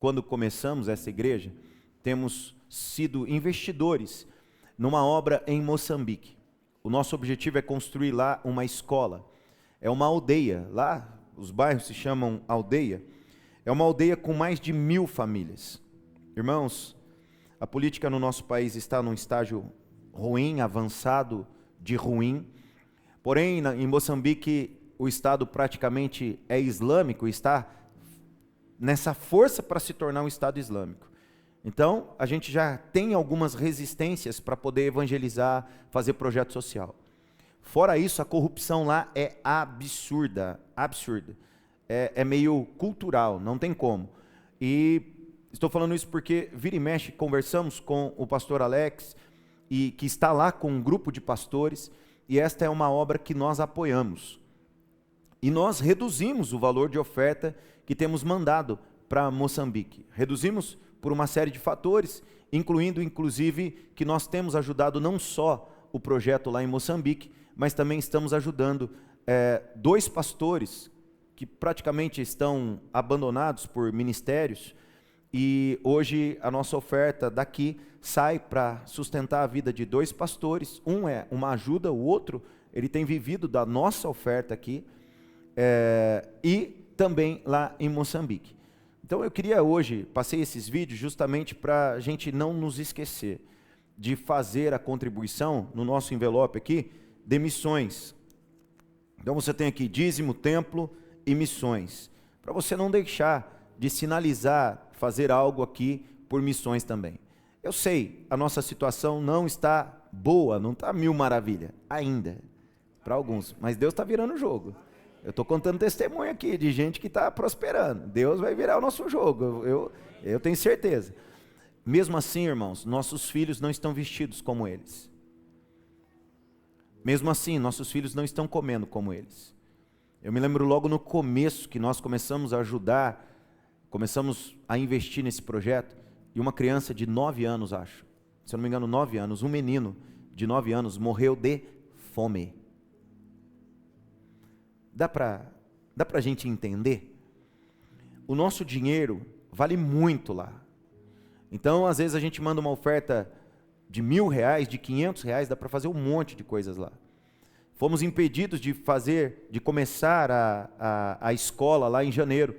quando começamos essa igreja, temos sido investidores numa obra em Moçambique. O nosso objetivo é construir lá uma escola. É uma aldeia, lá os bairros se chamam aldeia. É uma aldeia com mais de 1000 famílias. Irmãos, a política no nosso país está num estágio ruim, avançado de ruim. Porém, em Moçambique, o Estado praticamente é islâmico, está nessa força para se tornar um Estado islâmico. Então, a gente já tem algumas resistências para poder evangelizar, fazer projeto social. Fora isso, a corrupção lá é absurda, absurda. É meio cultural, não tem como. E estou falando isso porque vira e mexe, conversamos com o pastor Alex, e que está lá com um grupo de pastores, e esta é uma obra que nós apoiamos. E nós reduzimos o valor de oferta que temos mandado para Moçambique. Reduzimos por uma série de fatores, incluindo inclusive que nós temos ajudado não só o projeto lá em Moçambique, mas também estamos ajudando 2 pastores que praticamente estão abandonados por ministérios, e hoje a nossa oferta daqui sai para sustentar a vida de 2 pastores. Um é uma ajuda, o outro ele tem vivido da nossa oferta aqui, e também lá em Moçambique. Então eu queria hoje, passei esses vídeos justamente para a gente não nos esquecer de fazer a contribuição no nosso envelope aqui de missões. Então você tem aqui dízimo, templo e missões, para você não deixar de sinalizar, fazer algo aqui por missões também. Eu sei, a nossa situação não está boa, não está mil maravilha, ainda, para alguns, mas Deus está virando o jogo. Eu estou contando testemunho aqui de gente que está prosperando. Deus vai virar o nosso jogo, eu tenho certeza. Mesmo assim, irmãos, nossos filhos não estão vestidos como eles. Mesmo assim, nossos filhos não estão comendo como eles. Eu me lembro logo no começo que nós começamos a ajudar, começamos a investir nesse projeto, e uma criança de 9 anos, acho, se eu não me engano 9 anos, um menino de 9 anos morreu de fome. Dá para a gente entender? O nosso dinheiro vale muito lá. Então, às vezes a gente manda uma oferta de R$1.000, de R$500, dá para fazer um monte de coisas lá. Fomos impedidos de começar a escola lá em janeiro.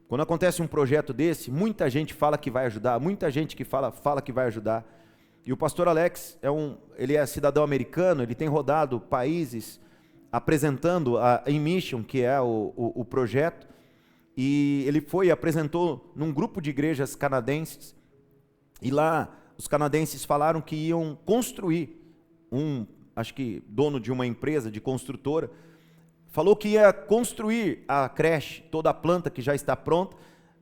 Quando acontece um projeto desse, muita gente fala que vai ajudar, muita gente que fala que vai ajudar. E o pastor Alex, ele é cidadão americano, ele tem rodado países apresentando a InMission, que é o projeto, e ele apresentou num grupo de igrejas canadenses, e lá os canadenses falaram que iam construir, acho que dono de uma empresa, de construtora, falou que ia construir a creche, toda a planta que já está pronta.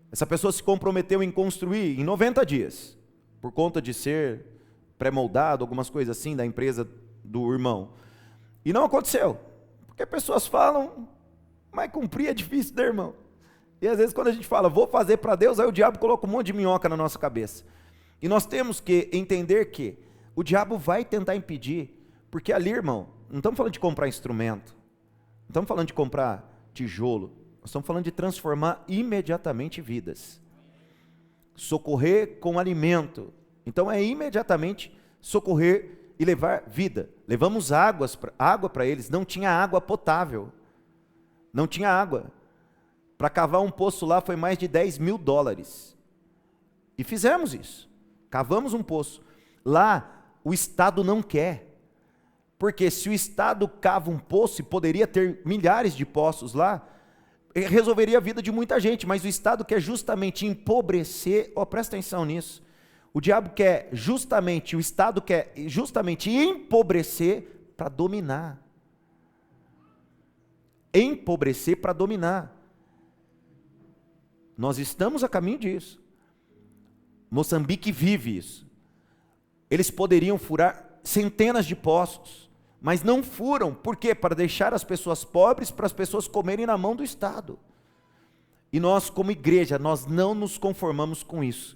Essa pessoa se comprometeu em construir em 90 dias, por conta de ser pré-moldado, algumas coisas assim, da empresa do irmão. E não aconteceu, porque pessoas falam, mas cumprir é difícil, né, irmão? E às vezes quando a gente fala, vou fazer para Deus, aí o diabo coloca um monte de minhoca na nossa cabeça. E nós temos que entender que o diabo vai tentar impedir, porque ali, irmão, não estamos falando de comprar instrumento, não estamos falando de comprar tijolo, nós estamos falando de transformar imediatamente vidas. Socorrer com alimento. Então é imediatamente socorrer e levar vida. Levamos água para eles, não tinha água potável. Não tinha água. Para cavar um poço lá foi mais de $10.000. E fizemos isso. Cavamos um poço. Lá o Estado não quer. Porque se o Estado cava um poço, e poderia ter milhares de poços lá, resolveria a vida de muita gente, mas o Estado quer justamente empobrecer, presta atenção nisso, o diabo quer justamente, o Estado quer justamente empobrecer para dominar. Empobrecer para dominar. Nós estamos a caminho disso. Moçambique vive isso. Eles poderiam furar centenas de poços, mas não furam. Por quê? Para deixar as pessoas pobres, para as pessoas comerem na mão do Estado. E nós, como igreja, nós não nos conformamos com isso.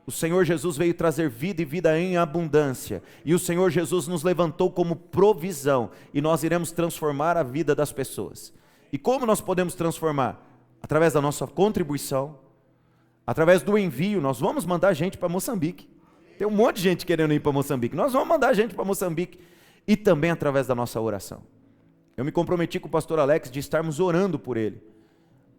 O Senhor Jesus veio trazer vida e vida em abundância. E o Senhor Jesus nos levantou como provisão. E nós iremos transformar a vida das pessoas. E como nós podemos transformar? Através da nossa contribuição, Através do envio, nós vamos mandar gente para Moçambique. Tem um monte de gente querendo ir para Moçambique. Nós vamos mandar gente para Moçambique. E também através da nossa oração. Eu me comprometi com o pastor Alex de estarmos orando por ele.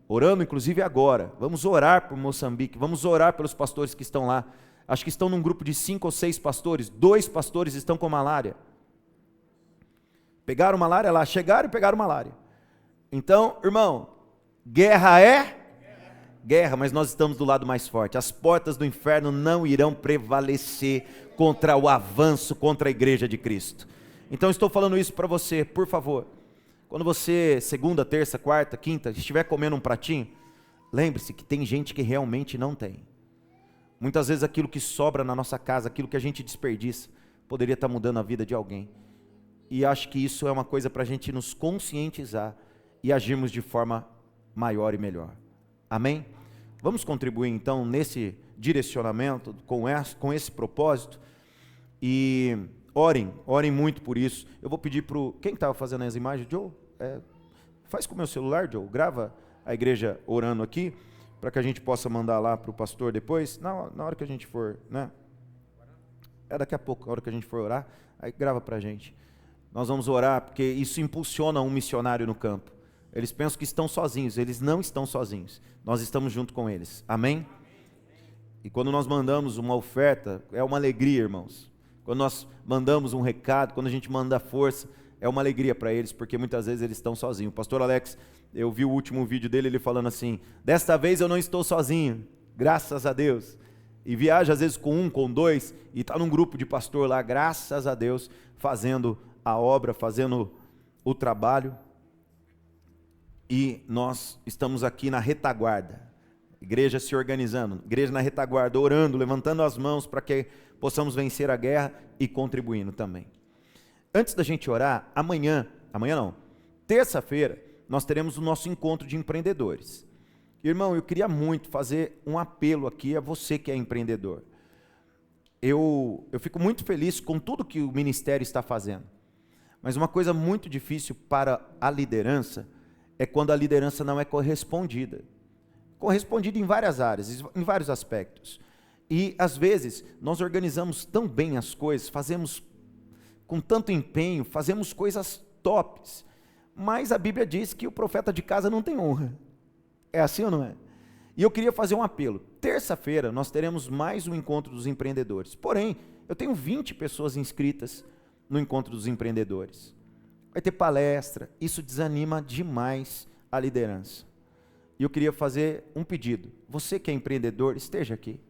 Orando inclusive agora. Vamos orar por Moçambique. Vamos orar pelos pastores que estão lá. Acho que estão num grupo de 5 ou 6 pastores. 2 pastores estão com malária. Pegaram malária lá. Chegaram e pegaram malária. Então, irmão, guerra é? Guerra, mas nós estamos do lado mais forte. As portas do inferno não irão prevalecer contra o avanço, contra a igreja de Cristo. Então estou falando isso para você, por favor. Quando você, segunda, terça, quarta, quinta, estiver comendo um pratinho, lembre-se que tem gente que realmente não tem. Muitas vezes aquilo que sobra na nossa casa, aquilo que a gente desperdiça, poderia estar mudando a vida de alguém. E acho que isso é uma coisa para a gente nos conscientizar e agirmos de forma maior e melhor. Amém? Vamos contribuir então nesse direcionamento, com esse propósito, e orem muito por isso. Eu vou pedir para quem estava fazendo as imagens, Joe? Faz com o meu celular, Joe, grava a igreja orando aqui, para que a gente possa mandar lá para o pastor depois, na hora que a gente for, né? Daqui a pouco, na hora que a gente for orar, aí grava para a gente. Nós vamos orar, porque isso impulsiona um missionário no campo. Eles pensam que estão sozinhos, eles não estão sozinhos. Nós estamos junto com eles. Amém? E quando nós mandamos uma oferta, é uma alegria, irmãos. Quando nós mandamos um recado, quando a gente manda força, é uma alegria para eles, porque muitas vezes eles estão sozinhos. O pastor Alex, eu vi o último vídeo dele, ele falando assim, desta vez eu não estou sozinho, graças a Deus. E viaja às vezes com 1, com 2, e está num grupo de pastor lá, graças a Deus, fazendo a obra, fazendo o trabalho. E nós estamos aqui na retaguarda, igreja se organizando, igreja na retaguarda, orando, levantando as mãos para que possamos vencer a guerra e contribuindo também. Antes da gente orar, amanhã não, terça-feira, nós teremos o nosso encontro de empreendedores. Irmão, eu queria muito fazer um apelo aqui a você que é empreendedor. Eu fico muito feliz com tudo que o ministério está fazendo, mas uma coisa muito difícil para a liderança é quando a liderança não é correspondida em várias áreas, em vários aspectos. E às vezes nós organizamos tão bem as coisas, fazemos com tanto empenho, fazemos coisas tops, mas a Bíblia diz que o profeta de casa não tem honra. É assim ou não é? E eu queria fazer um apelo. Terça-feira nós teremos mais um encontro dos empreendedores. Porém, eu tenho 20 pessoas inscritas no encontro dos empreendedores. Vai ter palestra, isso desanima demais a liderança. E eu queria fazer um pedido. Você que é empreendedor, esteja aqui.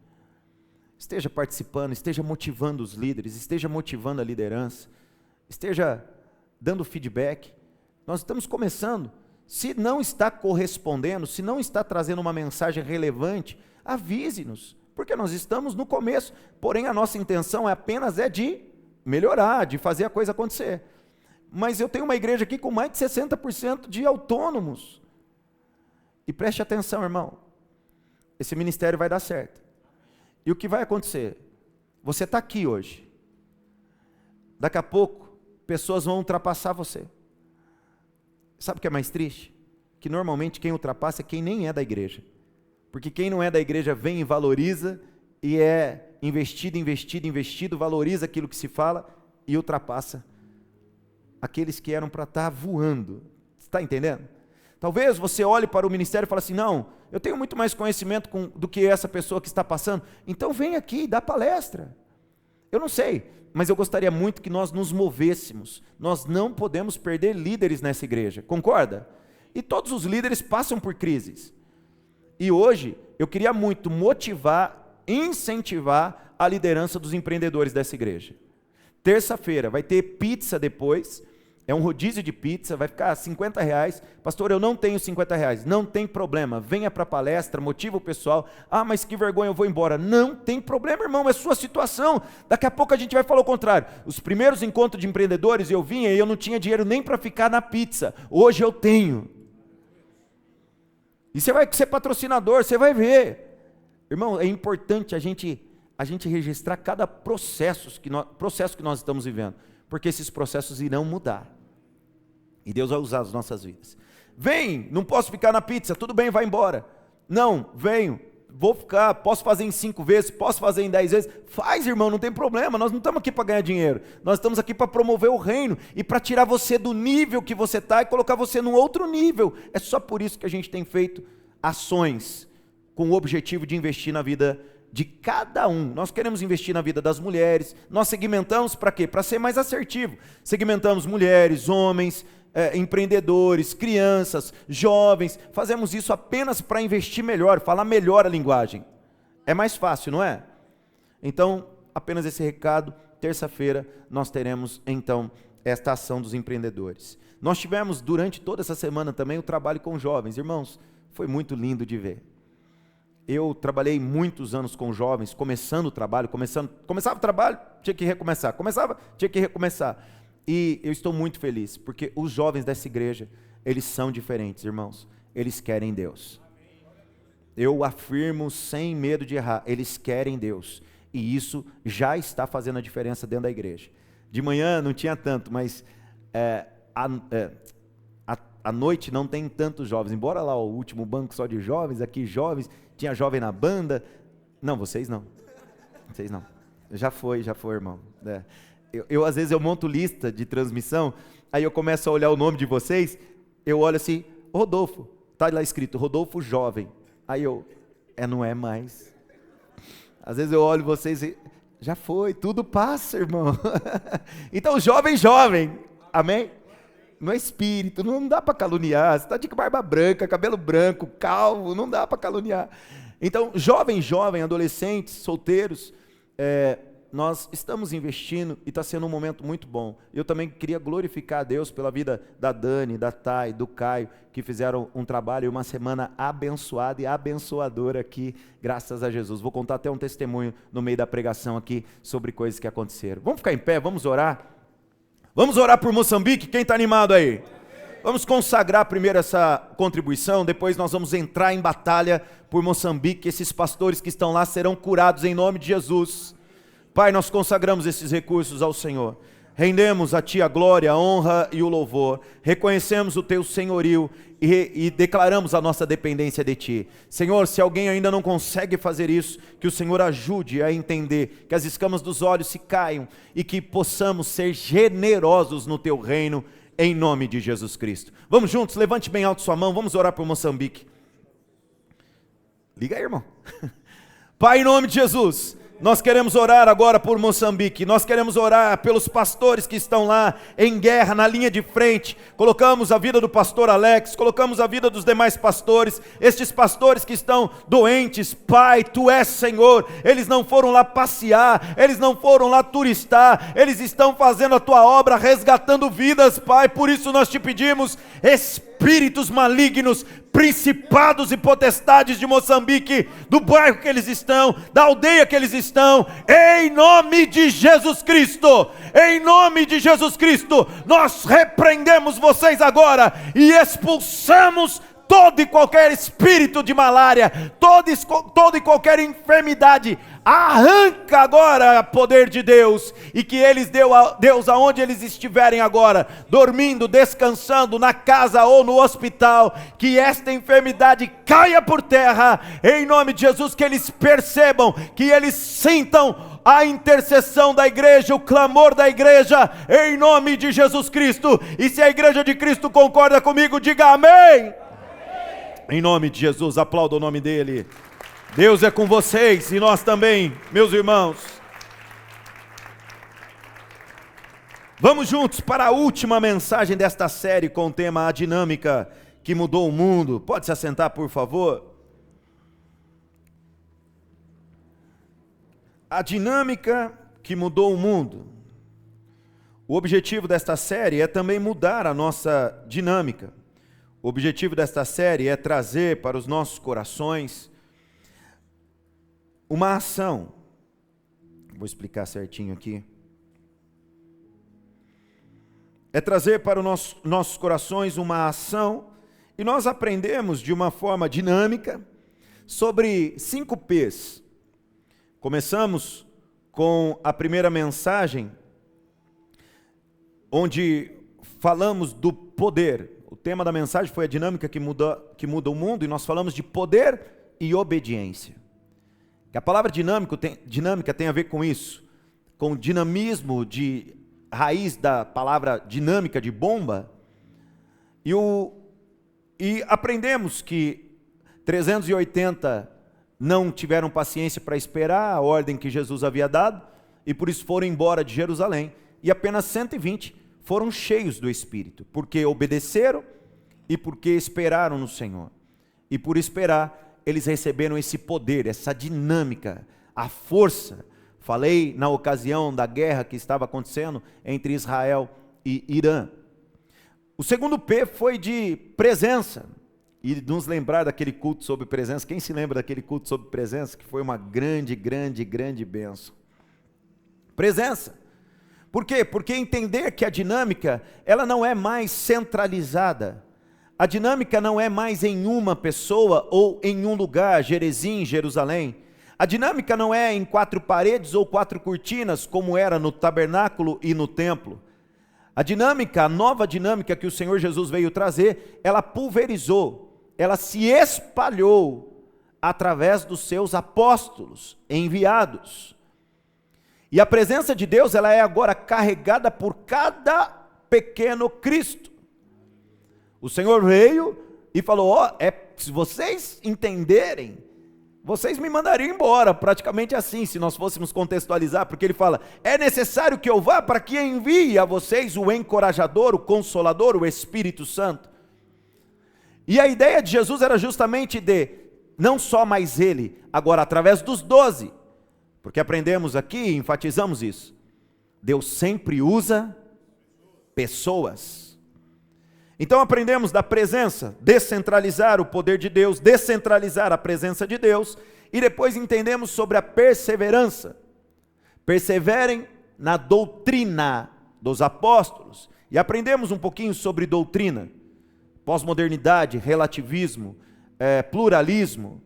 Esteja participando, esteja motivando os líderes, esteja motivando a liderança, esteja dando feedback. Nós estamos começando. Se não está correspondendo, se não está trazendo uma mensagem relevante, avise-nos, porque nós estamos no começo. Porém, a nossa intenção apenas de melhorar, de fazer a coisa acontecer. Mas eu tenho uma igreja aqui com mais de 60% de autônomos. E preste atenção, irmão. Esse ministério vai dar certo. E o que vai acontecer? Você está aqui hoje. Daqui a pouco, pessoas vão ultrapassar você. Sabe o que é mais triste? Que normalmente quem ultrapassa é quem nem é da igreja. Porque quem não é da igreja vem e valoriza, e é investido, valoriza aquilo que se fala e ultrapassa aqueles que eram para estar voando. Está entendendo? Talvez você olhe para o ministério e fale assim, não, eu tenho muito mais conhecimento do que essa pessoa que está passando, então vem aqui, dá palestra. Eu não sei, mas eu gostaria muito que nós nos movêssemos. Nós não podemos perder líderes nessa igreja, concorda? E todos os líderes passam por crises. E hoje, eu queria muito motivar, incentivar a liderança dos empreendedores dessa igreja. Terça-feira vai ter pizza depois, é um rodízio de pizza, vai ficar R$50. Pastor, eu não tenho R$50. Não tem problema, venha para a palestra, motiva o pessoal. Ah, mas que vergonha, eu vou embora. Não tem problema, irmão, é sua situação. Daqui a pouco a gente vai falar o contrário. Os primeiros encontros de empreendedores, eu vinha e eu não tinha dinheiro nem para ficar na pizza. Hoje eu tenho. E você vai ser patrocinador, você vai ver. Irmão, é importante a gente registrar cada processo que nós estamos vivendo, porque esses processos irão mudar. E Deus vai usar as nossas vidas. Vem, não posso ficar na pizza, tudo bem, vai embora. Não, venho, posso fazer em 5 vezes, posso fazer em 10 vezes. Faz, irmão, não tem problema. Nós não estamos aqui para ganhar dinheiro. Nós estamos aqui para promover o reino e para tirar você do nível que você está e colocar você num outro nível. É só por isso que a gente tem feito ações com o objetivo de investir na vida de cada um. Nós queremos investir na vida das mulheres. Nós segmentamos para quê? Para ser mais assertivo. Segmentamos mulheres, homens, empreendedores, crianças, jovens. Fazemos isso apenas para investir melhor, falar melhor a linguagem. É mais fácil, não é? Então, apenas esse recado. Terça-feira nós teremos então esta ação dos empreendedores. Nós tivemos durante toda essa semana também o trabalho com jovens. Irmãos, foi muito lindo de ver. Eu trabalhei muitos anos com jovens, começava o trabalho, tinha que recomeçar, tinha que recomeçar. E eu estou muito feliz, porque os jovens dessa igreja, eles são diferentes, irmãos. Eles querem Deus. Eu afirmo sem medo de errar, eles querem Deus. E isso já está fazendo a diferença dentro da igreja. De manhã não tinha tanto, mas à noite não tem tantos jovens. Embora lá o último banco só de jovens, aqui jovens, tinha jovem na banda. Não, vocês não. Vocês não. Já foi, irmão. Eu às vezes eu monto lista de transmissão, aí eu começo a olhar o nome de vocês, eu olho assim, Rodolfo, está lá escrito, Rodolfo jovem. Aí não é mais. Às vezes eu olho vocês e, já foi, tudo passa, irmão. Então jovem, amém? No espírito, não dá para caluniar, você está de barba branca, cabelo branco, calvo, não dá para caluniar. Então jovem, adolescentes, solteiros, nós estamos investindo e está sendo um momento muito bom. Eu também queria glorificar a Deus pela vida da Dani, da Thay, do Caio, que fizeram um trabalho e uma semana abençoada e abençoadora aqui, graças a Jesus. Vou contar até um testemunho no meio da pregação aqui sobre coisas que aconteceram. Vamos ficar em pé, vamos orar? Vamos orar por Moçambique? Quem está animado aí? Vamos consagrar primeiro essa contribuição, depois nós vamos entrar em batalha por Moçambique. Esses pastores que estão lá serão curados em nome de Jesus. Pai, nós consagramos esses recursos ao Senhor, rendemos a Ti a glória, a honra e o louvor, reconhecemos o Teu senhorio e declaramos a nossa dependência de Ti. Senhor, se alguém ainda não consegue fazer isso, que o Senhor ajude a entender, que as escamas dos olhos se caiam e que possamos ser generosos no Teu reino, em nome de Jesus Cristo. Vamos juntos, levante bem alto sua mão, vamos orar por Moçambique. Liga aí, irmão. Pai, em nome de Jesus, nós queremos orar agora por Moçambique, nós queremos orar pelos pastores que estão lá em guerra, na linha de frente. Colocamos a vida do pastor Alex, colocamos a vida dos demais pastores, estes pastores que estão doentes. Pai, Tu és Senhor, eles não foram lá passear, eles não foram lá turistar, eles estão fazendo a Tua obra, resgatando vidas, Pai. Por isso nós Te pedimos, espíritos malignos, principados e potestades de Moçambique, do bairro que eles estão, da aldeia que eles estão, em nome de Jesus Cristo, nós repreendemos vocês agora e expulsamos todo e qualquer espírito de malária, todo e qualquer enfermidade. Arranca agora o poder de Deus, e que eles, Deus, aonde eles estiverem agora, dormindo, descansando, na casa ou no hospital, que esta enfermidade caia por terra, em nome de Jesus, que eles percebam, que eles sintam a intercessão da igreja, o clamor da igreja, em nome de Jesus Cristo. E se a igreja de Cristo concorda comigo, diga amém. Em nome de Jesus, aplauda o nome dele. Deus é com vocês e nós também, meus irmãos. Vamos juntos para a última mensagem desta série com o tema A Dinâmica que Mudou o Mundo. Pode se assentar, por favor. A dinâmica que mudou o mundo. O objetivo desta série é também mudar a nossa dinâmica. O objetivo desta série é trazer para os nossos corações uma ação. Vou explicar certinho aqui. É trazer para os nossos corações uma ação, e nós aprendemos de uma forma dinâmica sobre 5 P's. Começamos com a primeira mensagem, onde falamos do poder. O tema da mensagem foi a dinâmica que muda o mundo, e nós falamos de poder e obediência. A palavra dinâmica tem a ver com isso, com o dinamismo de raiz da palavra dinâmica de bomba, e aprendemos que 380 não tiveram paciência para esperar a ordem que Jesus havia dado, e por isso foram embora de Jerusalém, e apenas 120 foram cheios do Espírito, porque obedeceram e porque esperaram no Senhor. E por esperar, eles receberam esse poder, essa dinâmica, a força. Falei na ocasião da guerra que estava acontecendo entre Israel e Irã. O segundo P foi de presença, e nos lembrar daquele culto sobre presença. Quem se lembra daquele culto sobre presença, que foi uma grande bênção? Presença. Por quê? Porque entender que a dinâmica, ela não é mais centralizada. A dinâmica não é mais em uma pessoa ou em um lugar, Gerezim, Jerusalém. A dinâmica não é em 4 paredes ou 4 cortinas, como era no tabernáculo e no templo. A dinâmica, a nova dinâmica que o Senhor Jesus veio trazer, ela pulverizou, ela se espalhou através dos seus apóstolos enviados. E a presença de Deus, ela é agora carregada por cada pequeno Cristo. O Senhor veio e falou, se vocês entenderem, vocês me mandariam embora, praticamente assim, se nós fôssemos contextualizar, porque ele fala, é necessário que eu vá para que envie a vocês o encorajador, o consolador, o Espírito Santo. E a ideia de Jesus era justamente de, não só mais ele, agora através dos 12, porque aprendemos aqui, enfatizamos isso, Deus sempre usa pessoas. Então aprendemos da presença, descentralizar o poder de Deus, descentralizar a presença de Deus, e depois entendemos sobre a perseverança. Perseverem na doutrina dos apóstolos, e aprendemos um pouquinho sobre doutrina, pós-modernidade, relativismo, pluralismo.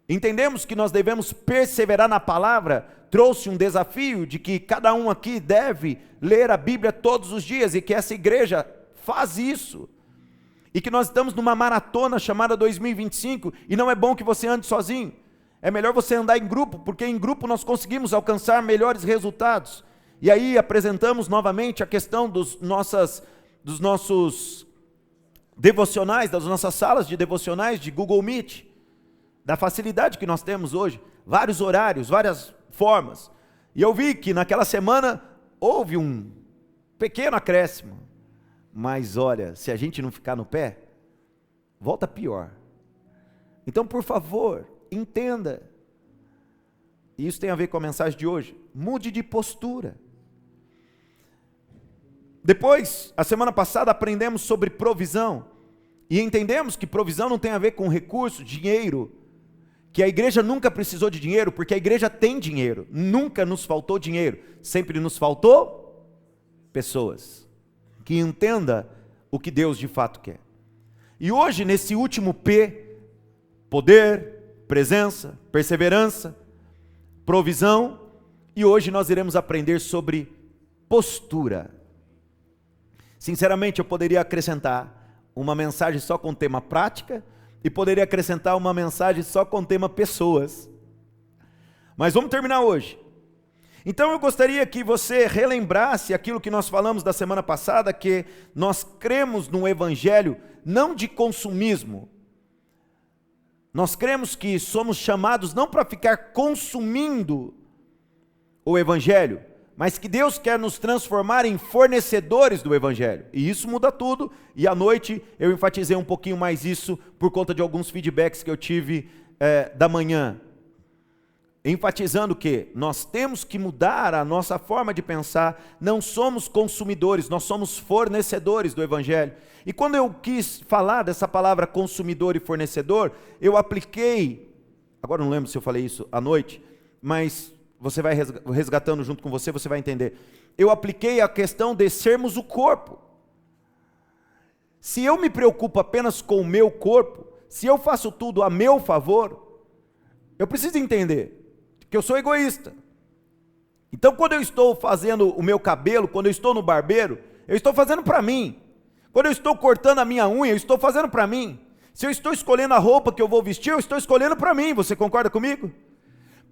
Entendemos que nós devemos perseverar na palavra, trouxe um desafio de que cada um aqui deve ler a Bíblia todos os dias, e que essa igreja faz isso, e que nós estamos numa maratona chamada 2025, e não é bom que você ande sozinho, é melhor você andar em grupo, porque em grupo nós conseguimos alcançar melhores resultados. E aí apresentamos novamente a questão dos nossos devocionais, das nossas salas de devocionais de Google Meet, da facilidade que nós temos hoje, vários horários, várias formas. E eu vi que naquela semana houve um pequeno acréscimo, mas olha, se a gente não ficar no pé, volta pior. Então, por favor, entenda, e isso tem a ver com a mensagem de hoje, mude de postura. Depois, a semana passada aprendemos sobre provisão, e entendemos que provisão não tem a ver com recurso, dinheiro, que a igreja nunca precisou de dinheiro, porque a igreja tem dinheiro, nunca nos faltou dinheiro, sempre nos faltou pessoas, que entenda o que Deus de fato quer. E hoje, nesse último P, poder, presença, perseverança, provisão, e hoje nós iremos aprender sobre postura. Sinceramente, eu poderia acrescentar uma mensagem só com tema prática, e poderia acrescentar uma mensagem só com tema pessoas. Mas vamos terminar hoje. Então eu gostaria que você relembrasse aquilo que nós falamos da semana passada, que nós cremos no evangelho não de consumismo. Nós cremos que somos chamados não para ficar consumindo o evangelho, mas que Deus quer nos transformar em fornecedores do evangelho. E isso muda tudo, e à noite eu enfatizei um pouquinho mais isso por conta de alguns feedbacks que eu tive da manhã. Enfatizando que nós temos que mudar a nossa forma de pensar, não somos consumidores, nós somos fornecedores do evangelho. E quando eu quis falar dessa palavra consumidor e fornecedor, eu apliquei, agora não lembro se eu falei isso à noite, mas você vai resgatando junto com você vai entender. Eu apliquei a questão de sermos o corpo. Se eu me preocupo apenas com o meu corpo, se eu faço tudo a meu favor, eu preciso entender que eu sou egoísta. Então quando eu estou fazendo o meu cabelo, quando eu estou no barbeiro, eu estou fazendo para mim. Quando eu estou cortando a minha unha, eu estou fazendo para mim. Se eu estou escolhendo a roupa que eu vou vestir, eu estou escolhendo para mim, você concorda comigo?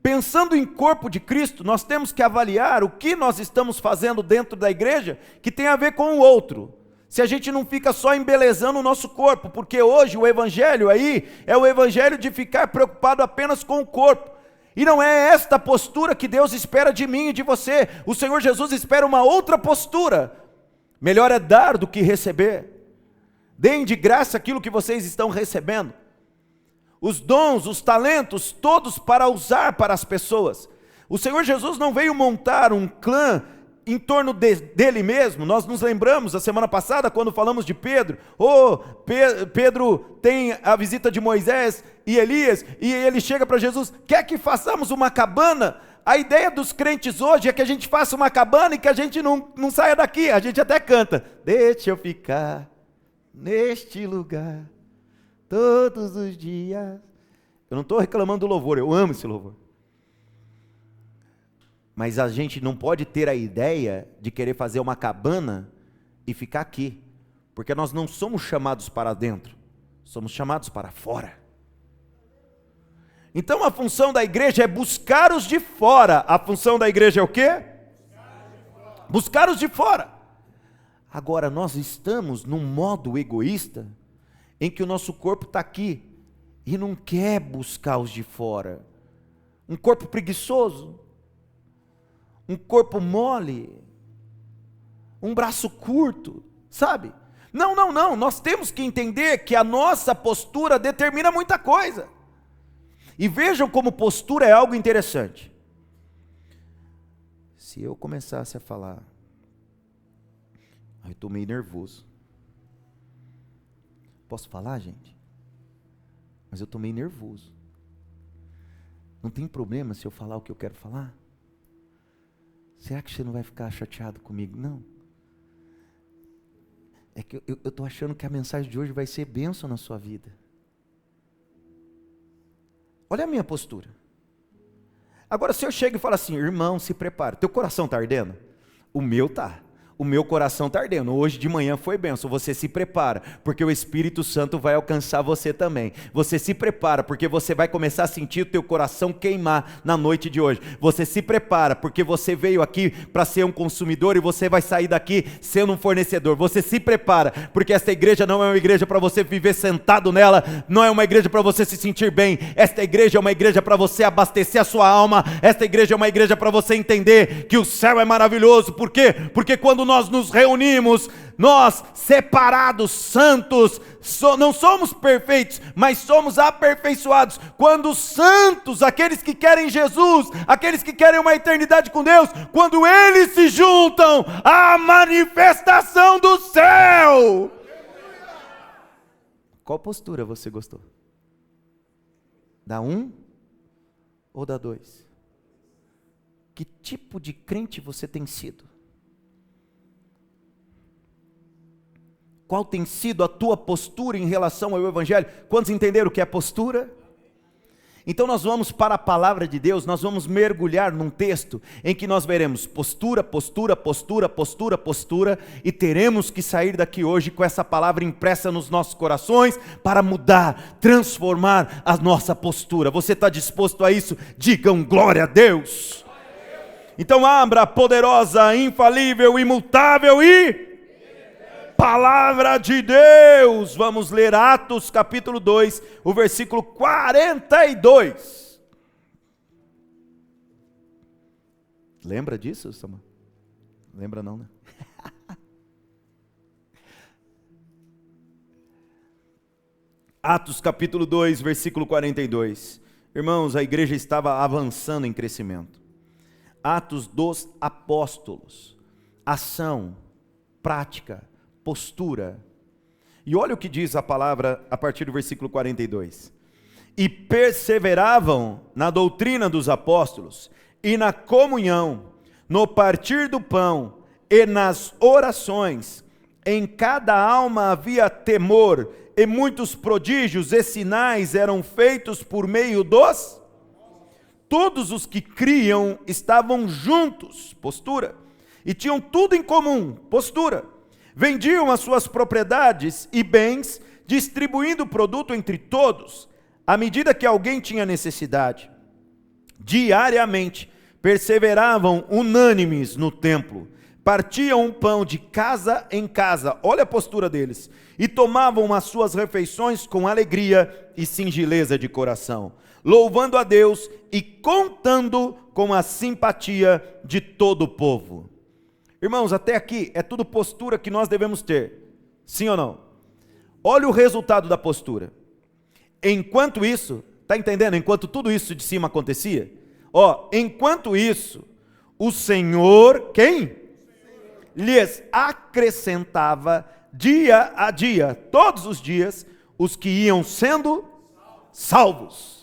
Pensando em corpo de Cristo, nós temos que avaliar o que nós estamos fazendo dentro da igreja que tem a ver com o outro. Se a gente não fica só embelezando o nosso corpo, porque hoje o evangelho aí é o evangelho de ficar preocupado apenas com o corpo. E não é esta postura que Deus espera de mim e de você. O Senhor Jesus espera uma outra postura. Melhor é dar do que receber. Deem de graça aquilo que vocês estão recebendo. Os dons, os talentos, todos para usar para as pessoas. O Senhor Jesus não veio montar um clã em torno dele mesmo. Nós nos lembramos a semana passada quando falamos de Pedro. Pedro tem a visita de Moisés e Elias, e ele chega para Jesus: quer que façamos uma cabana? A ideia dos crentes hoje é que a gente faça uma cabana e que a gente não saia daqui. A gente até canta: deixa eu ficar neste lugar todos os dias. Eu não estou reclamando do louvor, eu amo esse louvor. Mas a gente não pode ter a ideia de querer fazer uma cabana e ficar aqui, porque nós não somos chamados para dentro, somos chamados para fora. Então a função da igreja é buscar os de fora. A função da igreja é o quê? Buscar os de fora. Agora nós estamos num modo egoísta, em que o nosso corpo está aqui, e não quer buscar os de fora. Um corpo preguiçoso, um corpo mole, um braço curto, sabe? Não, nós temos que entender que a nossa postura determina muita coisa. E vejam como postura é algo interessante. Se eu começasse a falar, eu estou meio nervoso. Posso falar, gente? Mas eu estou meio nervoso. Não tem problema se eu falar o que eu quero falar? Será que você não vai ficar chateado comigo? Não. É que eu estou achando que a mensagem de hoje vai ser bênção na sua vida. Olha a minha postura. Agora, se eu chego e falo assim: irmão, se prepara. Teu coração está ardendo? O meu está. O meu coração está ardendo. Hoje de manhã foi bênção. Você se prepara, porque o Espírito Santo vai alcançar você também. Você se prepara, porque você vai começar a sentir o teu coração queimar na noite de hoje. Você se prepara, porque você veio aqui para ser um consumidor e você vai sair daqui sendo um fornecedor. Você se prepara, porque esta igreja não é uma igreja para você viver sentado nela, não é uma igreja para você se sentir bem. Esta igreja é uma igreja para você abastecer a sua alma. Esta igreja é uma igreja para você entender que o céu é maravilhoso. Por quê? Porque quando nós nos reunimos, nós separados, santos, não somos perfeitos, mas somos aperfeiçoados. Quando os santos, aqueles que querem Jesus, aqueles que querem uma eternidade com Deus, quando eles se juntam, a manifestação do céu. Qual postura você gostou? Da 1 ou da 2? Que tipo de crente você tem sido? Qual tem sido a tua postura em relação ao Evangelho? Quantos entenderam o que é postura? Então nós vamos para a palavra de Deus, nós vamos mergulhar num texto em que nós veremos postura, postura, postura, postura, postura, e teremos que sair daqui hoje com essa palavra impressa nos nossos corações para mudar, transformar a nossa postura. Você está disposto a isso? Digam glória a Deus. Então abra a poderosa, infalível, imutável e palavra de Deus. Vamos ler Atos capítulo 2, o versículo 42. Lembra disso, Samuel? Lembra não, né? Atos capítulo 2, versículo 42. Irmãos, a igreja estava avançando em crescimento. Atos dos apóstolos. Ação, prática, postura. E olha o que diz a palavra a partir do versículo 42. E perseveravam na doutrina dos apóstolos, e na comunhão, no partir do pão, e nas orações. Em cada alma havia temor, e muitos prodígios e sinais eram feitos por meio dos... Todos os que criam estavam juntos, postura, e tinham tudo em comum, postura. Vendiam as suas propriedades e bens, distribuindo o produto entre todos, à medida que alguém tinha necessidade. Diariamente, perseveravam unânimes no templo, partiam o pão de casa em casa, olha a postura deles, e tomavam as suas refeições com alegria e singeleza de coração, louvando a Deus e contando com a simpatia de todo o povo. Irmãos, até aqui é tudo postura que nós devemos ter, sim ou não? Olha o resultado da postura. Enquanto isso, está entendendo? Enquanto tudo isso de cima acontecia, enquanto isso, o Senhor, quem? Lhes acrescentava dia a dia, todos os dias, os que iam sendo salvos.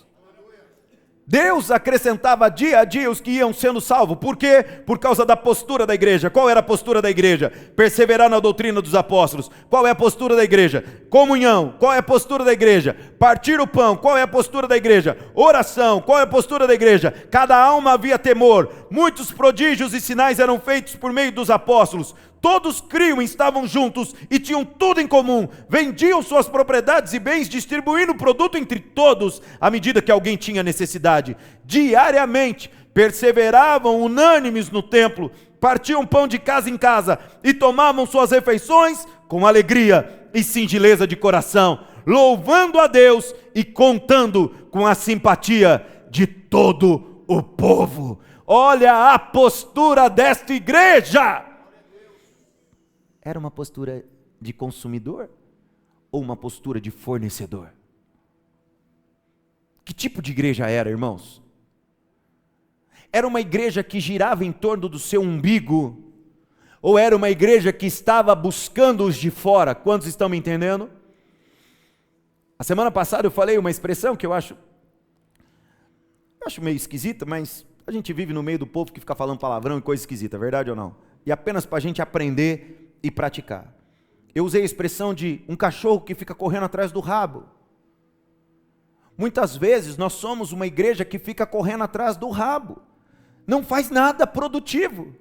Deus acrescentava dia a dia os que iam sendo salvos. Por quê? Por causa da postura da igreja. Qual era a postura da igreja? Perseverar na doutrina dos apóstolos. Qual é a postura da igreja? Comunhão. Qual é a postura da igreja? Partir o pão. Qual é a postura da igreja? Oração. Qual é a postura da igreja? Cada alma havia temor. Muitos prodígios e sinais eram feitos por meio dos apóstolos. Todos criam, estavam juntos e tinham tudo em comum. Vendiam suas propriedades e bens, distribuindo o produto entre todos, à medida que alguém tinha necessidade. Diariamente, perseveravam unânimes no templo, partiam pão de casa em casa e tomavam suas refeições com alegria e singeleza de coração, louvando a Deus e contando com a simpatia de todo o povo. Olha a postura desta igreja! Era uma postura de consumidor ou uma postura de fornecedor? Que tipo de igreja era, irmãos? Era uma igreja que girava em torno do seu umbigo? Ou era uma igreja que estava buscando os de fora? Quantos estão me entendendo? A semana passada eu falei uma expressão que eu acho meio esquisita, mas a gente vive no meio do povo que fica falando palavrão e coisa esquisita, verdade ou não? E apenas para a gente aprender e praticar. Eu usei a expressão de um cachorro que fica correndo atrás do rabo. Muitas vezes nós somos uma igreja que fica correndo atrás do rabo, não faz nada produtivo.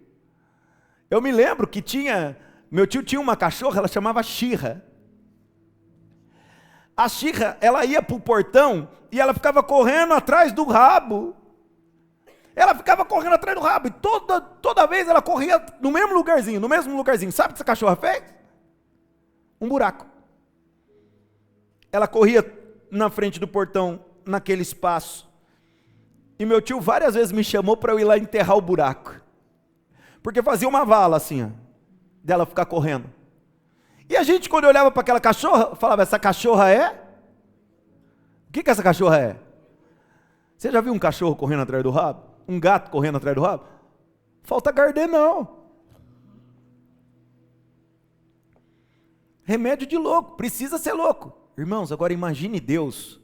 Eu me lembro que meu tio tinha uma cachorra, ela chamava Xirra. A Xirra, ela ia para o portão e ela ficava correndo atrás do rabo. Ela ficava correndo atrás do rabo, e toda vez ela corria no mesmo lugarzinho. Sabe o que essa cachorra fez? Um buraco. Ela corria na frente do portão, naquele espaço. E meu tio várias vezes me chamou para eu ir lá enterrar o buraco. Porque fazia uma vala assim, dela ficar correndo. E a gente, quando olhava para aquela cachorra, falava, essa cachorra é? O que essa cachorra é? Você já viu um cachorro correndo atrás do rabo? Um gato correndo atrás do rabo? Falta Gardê não. Remédio de louco, precisa ser louco. Irmãos, agora imagine Deus,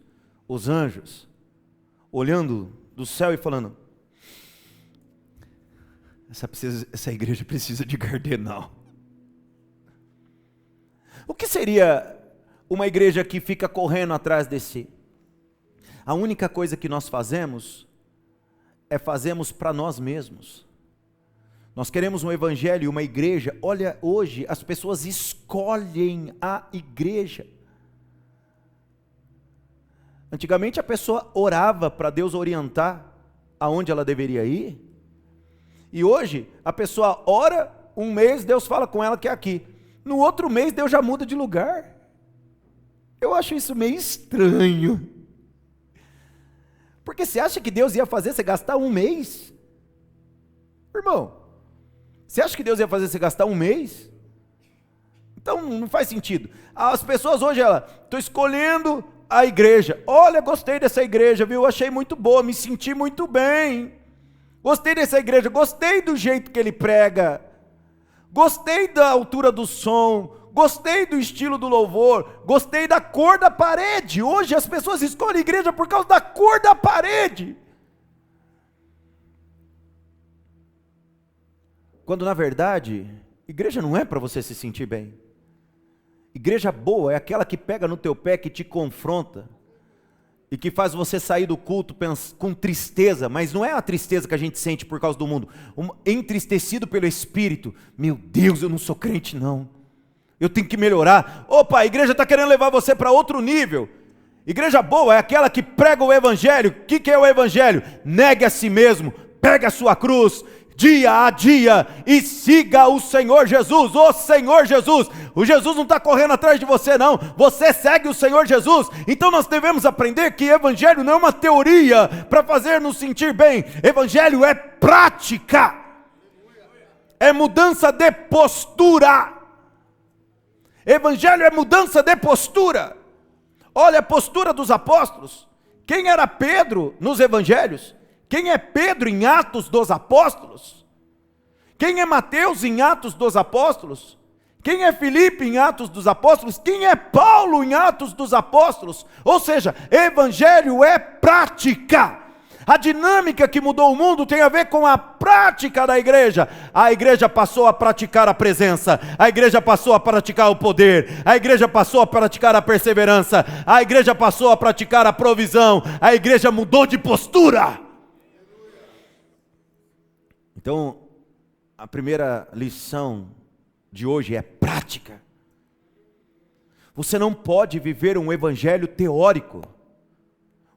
os anjos, olhando do céu e falando, essa igreja precisa de Gardê não. O que seria uma igreja que fica correndo atrás de si? A única coisa que nós fazemos para nós mesmos. Nós queremos um evangelho e uma igreja. Olha, hoje as pessoas escolhem a igreja. Antigamente a pessoa orava para Deus orientar aonde ela deveria ir. E hoje a pessoa ora, um mês Deus fala com ela que é aqui. No outro mês Deus já muda de lugar. Eu acho isso meio estranho. Porque você acha que Deus ia fazer você gastar um mês? Irmão, você acha que Deus ia fazer você gastar um mês? Então não faz sentido. As pessoas hoje, estou escolhendo a igreja. Olha, gostei dessa igreja, viu? Achei muito boa, me senti muito bem. Gostei dessa igreja, gostei do jeito que ele prega. Gostei da altura do som. Gostei do estilo do louvor, gostei da cor da parede. Hoje as pessoas escolhem igreja por causa da cor da parede. Quando na verdade, igreja não é para você se sentir bem. Igreja boa é aquela que pega no teu pé, que te confronta, e que faz você sair do culto com tristeza, mas não é a tristeza que a gente sente por causa do mundo, entristecido pelo Espírito. Meu Deus, eu não sou crente não. eu tenho que melhorar. Opa, a igreja está querendo levar você para outro nível. Igreja boa é aquela que prega o evangelho. O que é o evangelho? Negue a si mesmo, pegue a sua cruz, dia a dia, e siga o Senhor Jesus. O Senhor Jesus, o Jesus não está correndo atrás de você não, você segue o Senhor Jesus. Então nós devemos aprender que evangelho não é uma teoria para fazer nos sentir bem. Evangelho é prática, é mudança de postura. Evangelho é mudança de postura. Olha a postura dos apóstolos. Quem era Pedro nos evangelhos? Quem é Pedro em Atos dos Apóstolos? Quem é Mateus em Atos dos Apóstolos? Quem é Filipe em Atos dos Apóstolos? Quem é Paulo em Atos dos Apóstolos? Ou seja, evangelho é prática. A dinâmica que mudou o mundo tem a ver com a prática da igreja. A igreja passou a praticar a presença, a igreja passou a praticar o poder, a igreja passou a praticar a perseverança, a igreja passou a praticar a provisão, a igreja mudou de postura. Então, a primeira lição de hoje é prática. Você não pode viver um evangelho teórico.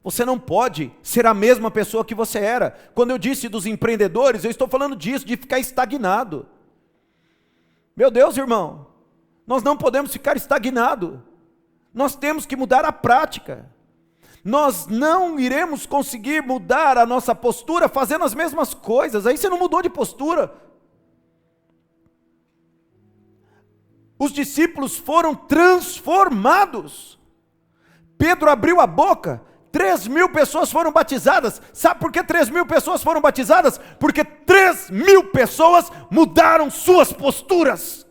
Você não pode ser a mesma pessoa que você era. Quando eu disse dos empreendedores, eu estou falando disso, de ficar estagnado. Meu Deus, irmão, nós não podemos ficar estagnado. Nós temos que mudar a prática. Nós não iremos conseguir mudar a nossa postura fazendo as mesmas coisas. Aí você não mudou de postura. Os discípulos foram transformados. Pedro abriu a boca, 3.000 pessoas foram batizadas. Sabe por que 3.000 pessoas foram batizadas? Porque 3.000 pessoas mudaram suas posturas.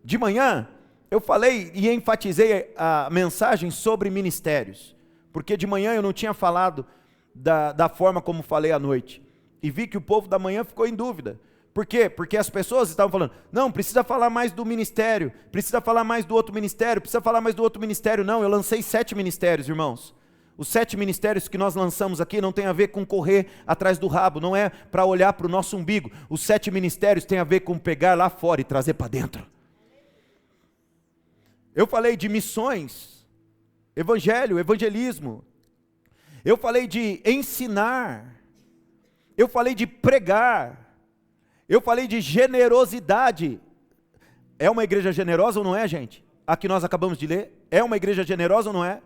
De manhã, eu falei e enfatizei a mensagem sobre ministérios, porque de manhã eu não tinha falado da forma como falei à noite, e vi que o povo da manhã ficou em dúvida. Por quê? Porque as pessoas estavam falando, não, precisa falar mais do ministério, precisa falar mais do outro ministério, precisa falar mais do outro ministério. Não, eu lancei 7 ministérios, irmãos. Os 7 ministérios que nós lançamos aqui não tem a ver com correr atrás do rabo, não é para olhar para o nosso umbigo. Os 7 ministérios tem a ver com pegar lá fora e trazer para dentro. Eu falei de missões, evangelho, evangelismo. Eu falei de ensinar. Eu falei de pregar. Eu falei de generosidade. É uma igreja generosa ou não é, gente? A que nós acabamos de ler? É uma igreja generosa ou não é?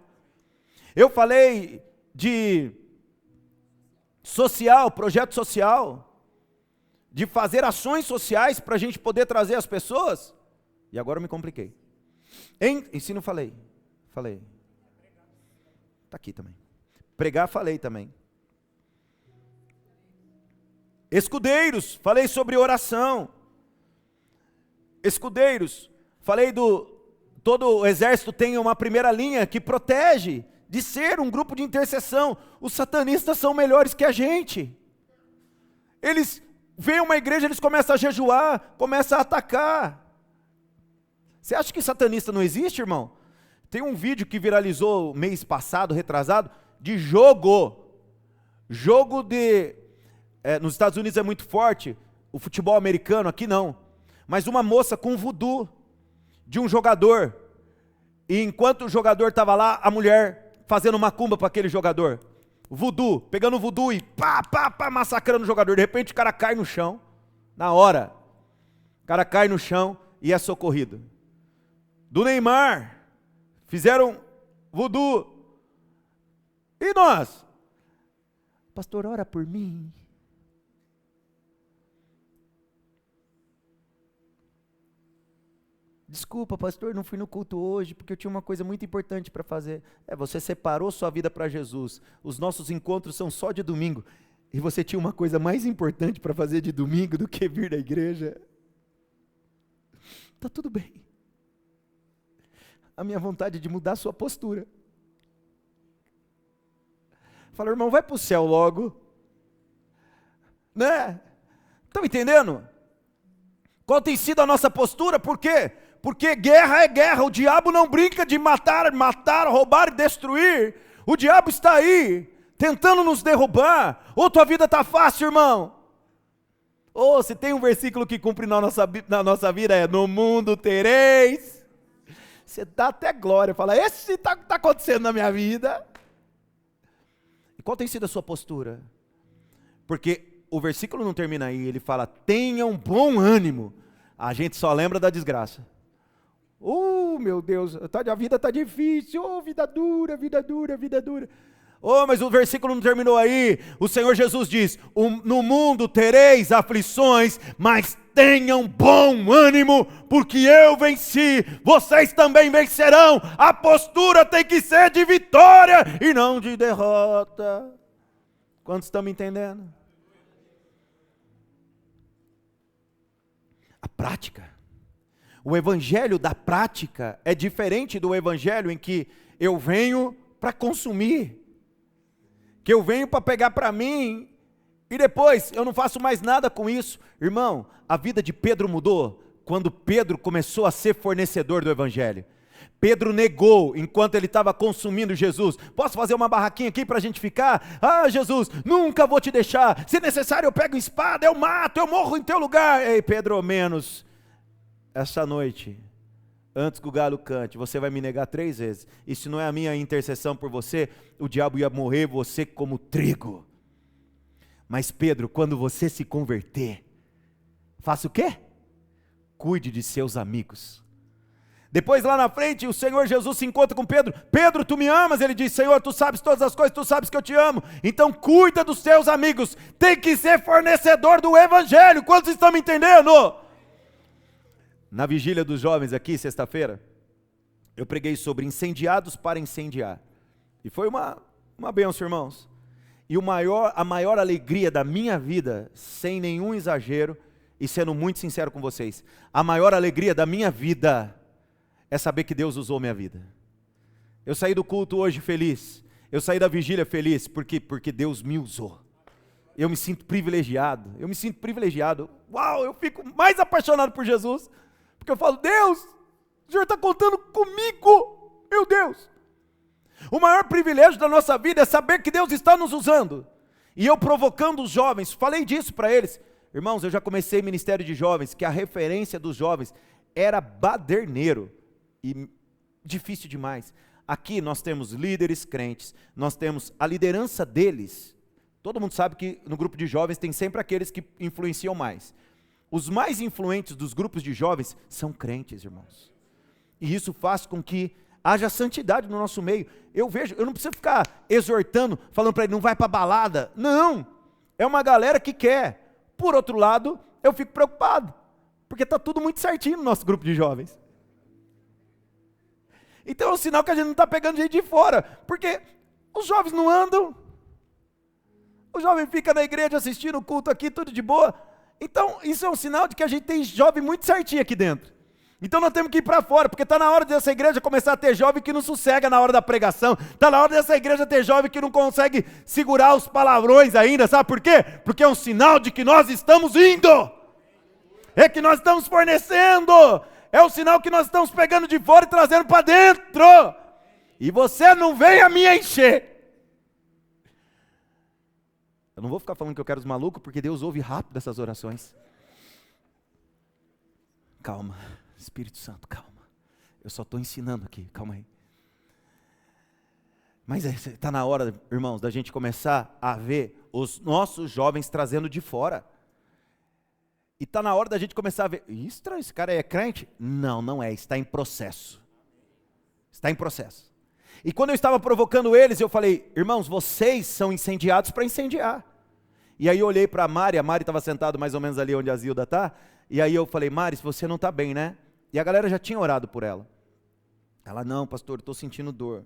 Eu falei de social, projeto social, de fazer ações sociais para a gente poder trazer as pessoas. E agora eu me compliquei. Ensino falei. Está aqui também. Pregar falei também. Escudeiros, falei sobre oração. Escudeiros, falei todo o exército tem uma primeira linha que protege de ser um grupo de intercessão. Os satanistas são melhores que a gente. Eles veem uma igreja, eles começam a jejuar, começam a atacar. Você acha que satanista não existe, irmão? Tem um vídeo que viralizou mês passado, retrasado, de jogo de... nos Estados Unidos é muito forte, o futebol americano, aqui não. Mas uma moça com voodoo de um jogador, e enquanto o jogador estava lá, a mulher fazendo macumba para aquele jogador. Voodoo, pegando o voodoo e massacrando o jogador. De repente o cara cai no chão, na hora. O cara cai no chão e é socorrido. Do Neymar, fizeram voodoo. E nós? Pastor, ora por mim. Desculpa, pastor, não fui no culto hoje porque eu tinha uma coisa muito importante para fazer. Você separou sua vida para Jesus. Os nossos encontros são só de domingo. E você tinha uma coisa mais importante para fazer de domingo do que vir da igreja. Está tudo bem. A minha vontade é de mudar a sua postura. Fala, irmão, vai para o céu logo. Né? Estão entendendo? Qual tem sido a nossa postura? Por quê? Porque guerra é guerra. O diabo não brinca de matar, roubar e destruir. O diabo está aí, tentando nos derrubar. Ou tua vida está fácil, irmão? Oh, se tem um versículo que cumpre na nossa vida é: no mundo tereis. Você dá até glória, fala: esse está acontecendo na minha vida. E qual tem sido a sua postura? Porque o versículo não termina aí, ele fala: tenham bom ânimo. A gente só lembra da desgraça. Meu Deus, a vida está difícil, vida dura, vida dura, vida dura. Mas o versículo não terminou aí. O Senhor Jesus diz: no mundo tereis aflições, mas tenham bom ânimo, porque eu venci, vocês também vencerão. A postura tem que ser de vitória e não de derrota. Quantos estão me entendendo? A prática. O evangelho da prática é diferente do evangelho em que eu venho para consumir, que eu venho para pegar para mim e depois eu não faço mais nada com isso. Irmão, a vida de Pedro mudou quando Pedro começou a ser fornecedor do evangelho. Pedro negou enquanto ele estava consumindo Jesus. Posso fazer uma barraquinha aqui para a gente ficar? Jesus, nunca vou te deixar. Se necessário eu pego espada, eu mato, eu morro em teu lugar. Ei, Pedro, menos. Essa noite, antes que o galo cante, você vai me negar 3 vezes. E se não é a minha intercessão por você, o diabo ia morrer você como trigo. Mas Pedro, quando você se converter, faça o quê? Cuide de seus amigos. Depois lá na frente, o Senhor Jesus se encontra com Pedro. Pedro, tu me amas? Ele diz: Senhor, tu sabes todas as coisas, tu sabes que eu te amo. Então cuida dos teus amigos. Tem que ser fornecedor do evangelho. Quantos estão me entendendo? Na vigília dos jovens aqui, sexta-feira, eu preguei sobre incendiados para incendiar. E foi uma bênção, irmãos. E a maior alegria da minha vida, sem nenhum exagero, e sendo muito sincero com vocês, a maior alegria da minha vida é saber que Deus usou minha vida. Eu saí do culto hoje feliz, eu saí da vigília feliz, porque Deus me usou. Eu me sinto privilegiado, Uau, eu fico mais apaixonado por Jesus, porque eu falo: Deus, o Senhor está contando comigo, meu Deus. O maior privilégio da nossa vida é saber que Deus está nos usando. E eu provocando os jovens, falei disso para eles. Irmãos, eu já comecei ministério de jovens, que a referência dos jovens era baderneiro. E difícil demais. Aqui nós temos líderes crentes, nós temos a liderança deles. Todo mundo sabe que no grupo de jovens tem sempre aqueles que influenciam mais. Os mais influentes dos grupos de jovens são crentes, irmãos. E isso faz com que haja santidade no nosso meio. Eu não preciso ficar exortando, falando para ele: não vai para balada. Não, é uma galera que quer. Por outro lado, eu fico preocupado, porque está tudo muito certinho no nosso grupo de jovens. Então é um sinal que a gente não está pegando gente de fora, porque os jovens não andam, o jovem fica na igreja assistindo o culto aqui, tudo de boa. Então isso é um sinal de que a gente tem jovem muito certinho aqui dentro. Então nós temos que ir para fora, porque está na hora dessa igreja começar a ter jovem que não sossega na hora da pregação, está na hora dessa igreja ter jovem que não consegue segurar os palavrões ainda, sabe por quê? Porque é um sinal de que nós estamos indo, é que nós estamos fornecendo, é o sinal que nós estamos pegando de fora e trazendo para dentro, e você não vem a me encher. Eu não vou ficar falando que eu quero os malucos, porque Deus ouve rápido essas orações. Calma, Espírito Santo, calma. Eu só estou ensinando aqui, calma aí. Mas está na hora, irmãos, da gente começar a ver os nossos jovens trazendo de fora. E está na hora da gente começar a ver: estranho, esse cara é crente? Não, não é, está em processo. Está em processo. E quando eu estava provocando eles, eu falei: irmãos, vocês são incendiados para incendiar. E aí eu olhei para a Mari estava sentada mais ou menos ali onde a Zilda está, e aí eu falei: Mari, você não está bem, né? E a galera já tinha orado por ela. Ela: não, pastor, estou sentindo dor.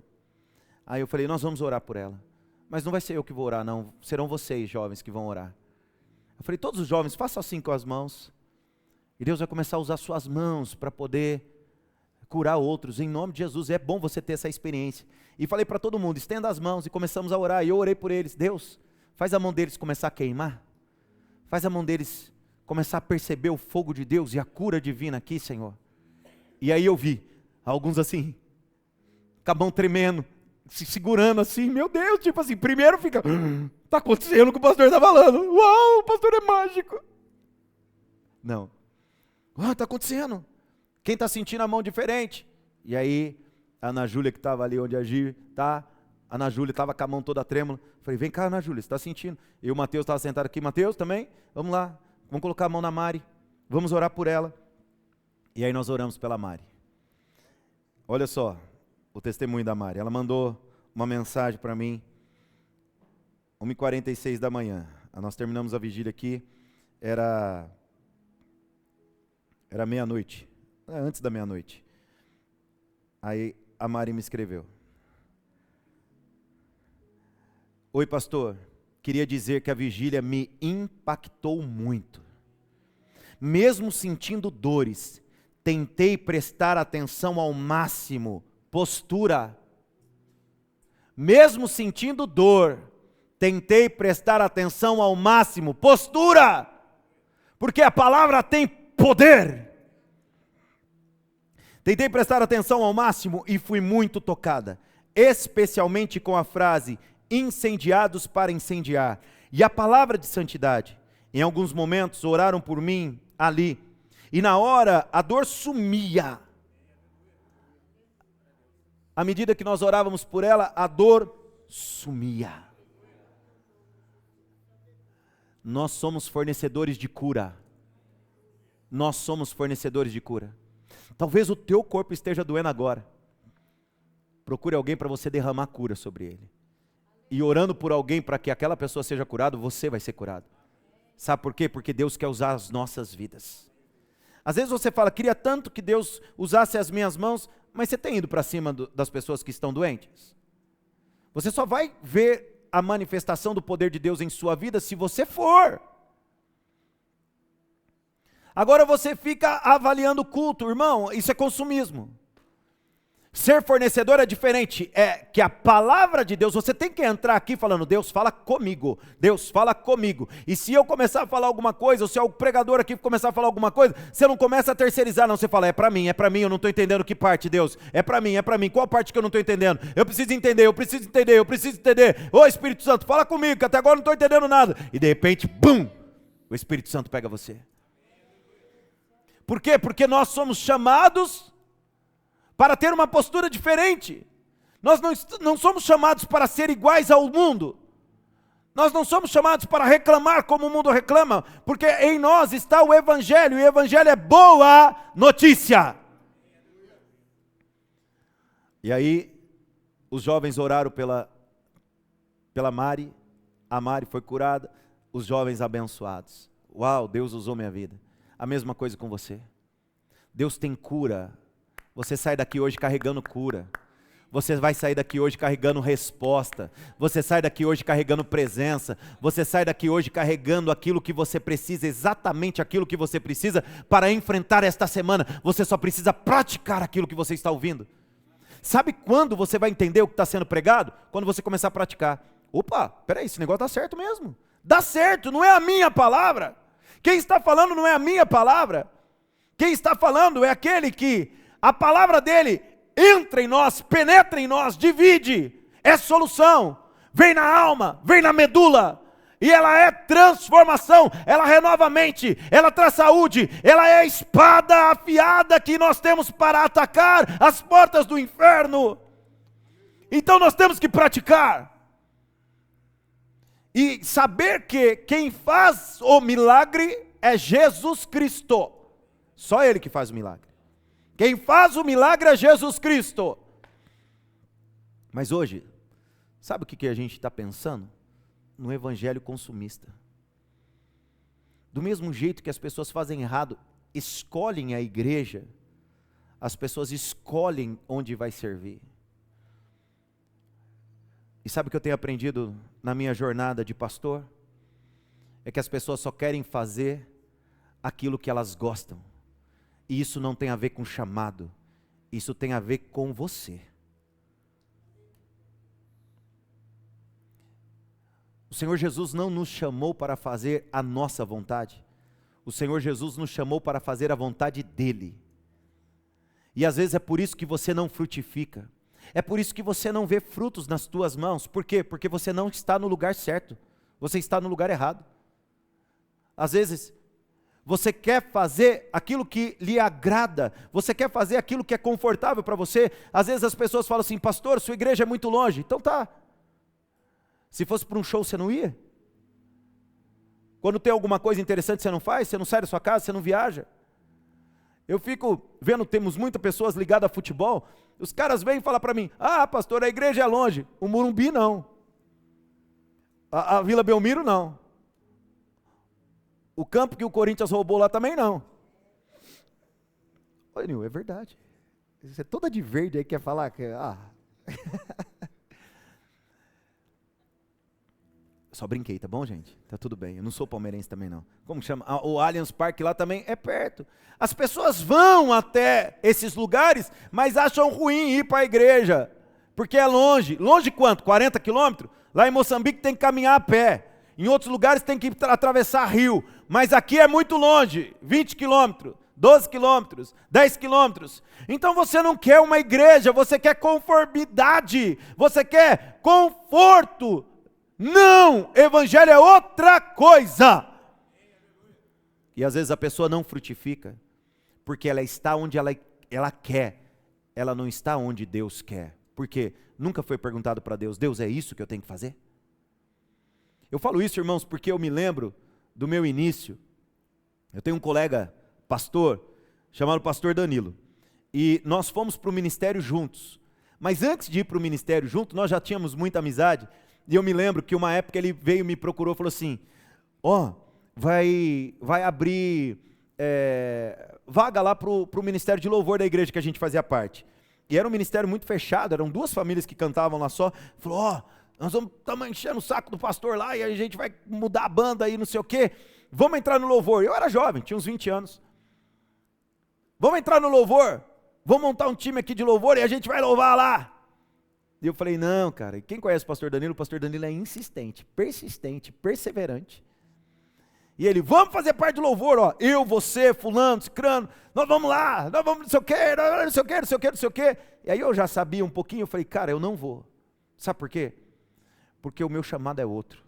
Aí eu falei: nós vamos orar por ela. Mas não vai ser eu que vou orar, não, serão vocês, jovens, que vão orar. Eu falei: todos os jovens, façam assim com as mãos, e Deus vai começar a usar suas mãos para poder curar outros, em nome de Jesus. É bom você ter essa experiência. E falei para todo mundo: estenda as mãos, e começamos a orar, e eu orei por eles. Deus, faz a mão deles começar a queimar, faz a mão deles começar a perceber o fogo de Deus e a cura divina aqui, Senhor. E aí eu vi alguns assim, com a mão tremendo, se segurando assim, meu Deus, tipo assim, primeiro fica: está acontecendo o que o pastor está falando, uau, o pastor é mágico. Não. Está acontecendo? Quem está sentindo a mão diferente? E aí, a Ana Júlia que estava ali onde agir, tá? A Ana Júlia estava com a mão toda trêmula. Falei, vem cá, Ana Júlia, você está sentindo? E o Mateus estava sentado aqui. Mateus também? Vamos lá, vamos colocar a mão na Mari. Vamos orar por ela. E aí nós oramos pela Mari. Olha só, o testemunho da Mari. Ela mandou uma mensagem para mim, 1h46 da manhã. Nós terminamos a vigília aqui, era meia-noite, antes da meia-noite. Aí a Mari me escreveu. Oi, pastor, queria dizer que a vigília me impactou muito. Mesmo sentindo dores, tentei prestar atenção ao máximo, postura. Mesmo sentindo dor, tentei prestar atenção ao máximo, postura. Porque a palavra tem poder. Tentei prestar atenção ao máximo e fui muito tocada, especialmente com a frase, incendiados para incendiar, e a palavra de santidade. Em alguns momentos oraram por mim ali, e na hora a dor sumia. À medida que nós orávamos por ela, a dor sumia. Nós somos fornecedores de cura. Nós somos fornecedores de cura. Talvez o teu corpo esteja doendo agora. Procure alguém para você derramar cura sobre ele. E orando por alguém para que aquela pessoa seja curada, você vai ser curado. Sabe por quê? Porque Deus quer usar as nossas vidas. Às vezes você fala, queria tanto que Deus usasse as minhas mãos, mas você tem ido para cima das pessoas que estão doentes? Você só vai ver a manifestação do poder de Deus em sua vida se você for. Agora você fica avaliando o culto, irmão, isso é consumismo. Ser fornecedor é diferente, é que a palavra de Deus, você tem que entrar aqui falando, Deus fala comigo, Deus fala comigo. E se eu começar a falar alguma coisa, ou se o pregador aqui começar a falar alguma coisa, você não começa a terceirizar, não, você fala, é para mim, eu não estou entendendo que parte, Deus, é para mim, qual parte que eu não estou entendendo? Eu preciso entender. Ô Espírito Santo, fala comigo, que até agora eu não estou entendendo nada. E de repente, bum, o Espírito Santo pega você. Por quê? Porque nós somos chamados para ter uma postura diferente. Nós não somos chamados para ser iguais ao mundo. Nós não somos chamados para reclamar como o mundo reclama, porque em nós está o Evangelho, e o Evangelho é boa notícia. E aí, os jovens oraram pela Mari, a Mari foi curada, os jovens abençoados. Uau, Deus usou minha vida. A mesma coisa com você. Deus tem cura. Você sai daqui hoje carregando cura. Você vai sair daqui hoje carregando resposta. Você sai daqui hoje carregando presença. Você sai daqui hoje carregando aquilo que você precisa, exatamente aquilo que você precisa para enfrentar esta semana. Você só precisa praticar aquilo que você está ouvindo. Sabe quando você vai entender o que está sendo pregado? Quando você começar a praticar. Opa, peraí, esse negócio dá certo mesmo. Dá certo, não é a minha palavra. Quem está falando não é a minha palavra. Quem está falando é aquele que a palavra dele entra em nós, penetra em nós, divide, é solução, vem na alma, vem na medula, e ela é transformação, ela renova a mente, ela traz saúde, ela é a espada afiada que nós temos para atacar as portas do inferno. Então nós temos que praticar, e saber que quem faz o milagre é Jesus Cristo, só Ele que faz o milagre. Quem faz o milagre é Jesus Cristo. Mas hoje, sabe o que a gente está pensando? No evangelho consumista. Do mesmo jeito que as pessoas fazem errado, escolhem a igreja, as pessoas escolhem onde vai servir. E sabe o que eu tenho aprendido na minha jornada de pastor? É que as pessoas só querem fazer aquilo que elas gostam. E isso não tem a ver com chamado, isso tem a ver com você. O Senhor Jesus não nos chamou para fazer a nossa vontade, o Senhor Jesus nos chamou para fazer a vontade dEle. E às vezes é por isso que você não frutifica, é por isso que você não vê frutos nas tuas mãos. Por quê? Porque você não está no lugar certo, você está no lugar errado. Às vezes, Você quer fazer aquilo que lhe agrada, você quer fazer aquilo que é confortável para você. Às vezes as pessoas falam assim: pastor, sua igreja é muito longe. Então tá, se fosse para um show você não ia? Quando tem alguma coisa interessante você não faz? Você não sai da sua casa, você não viaja? Eu fico vendo, temos muitas pessoas ligadas a futebol, os caras vêm e falam para mim: ah, pastor, a igreja é longe. O Morumbi não, a Vila Belmiro não, o campo que o Corinthians roubou lá também não. Oi, Nil, é verdade. Você é toda de verde aí, quer falar que... Só brinquei, tá bom, gente? Tá tudo bem, eu não sou palmeirense também não. Como chama? O Allianz Parque lá também é perto. As pessoas vão até esses lugares, mas acham ruim ir para a igreja, porque é longe. Longe quanto? 40 quilômetros? Lá em Moçambique tem que caminhar a pé. Em outros lugares tem que atravessar rio, mas aqui é muito longe, 20 quilômetros, 12 quilômetros, 10 quilômetros. Então você não quer uma igreja, você quer conformidade, você quer conforto. Não, evangelho é outra coisa. E às vezes a pessoa não frutifica, porque ela está onde ela quer, ela não está onde Deus quer. Porque nunca foi perguntado para Deus: Deus, é isso que eu tenho que fazer? Eu falo isso, irmãos, porque eu me lembro do meu início. Eu tenho um colega pastor, chamado pastor Danilo, e nós fomos para o ministério juntos. Mas antes de ir para o ministério junto, nós já tínhamos muita amizade, e eu me lembro que uma época ele veio, me procurou e falou assim: vai abrir vaga lá para o ministério de louvor da igreja que a gente fazia parte. E era um ministério muito fechado, eram 2 famílias que cantavam lá só. Falou: nós estamos enchendo o saco do pastor lá, e a gente vai mudar a banda aí, não sei o quê. Vamos entrar no louvor. Eu era jovem, tinha uns 20 anos. Vamos entrar no louvor, vamos montar um time aqui de louvor e a gente vai louvar lá. E eu falei: não, cara. E quem conhece o pastor Danilo? O pastor Danilo é insistente, persistente, perseverante. E ele: vamos fazer parte do louvor, eu, você, fulano, cicrano, nós vamos lá, nós vamos não sei o quê, não sei o quê, não sei o quê, não sei o quê. E aí eu já sabia um pouquinho, eu falei: cara, eu não vou. Sabe por quê? Porque o meu chamado é outro.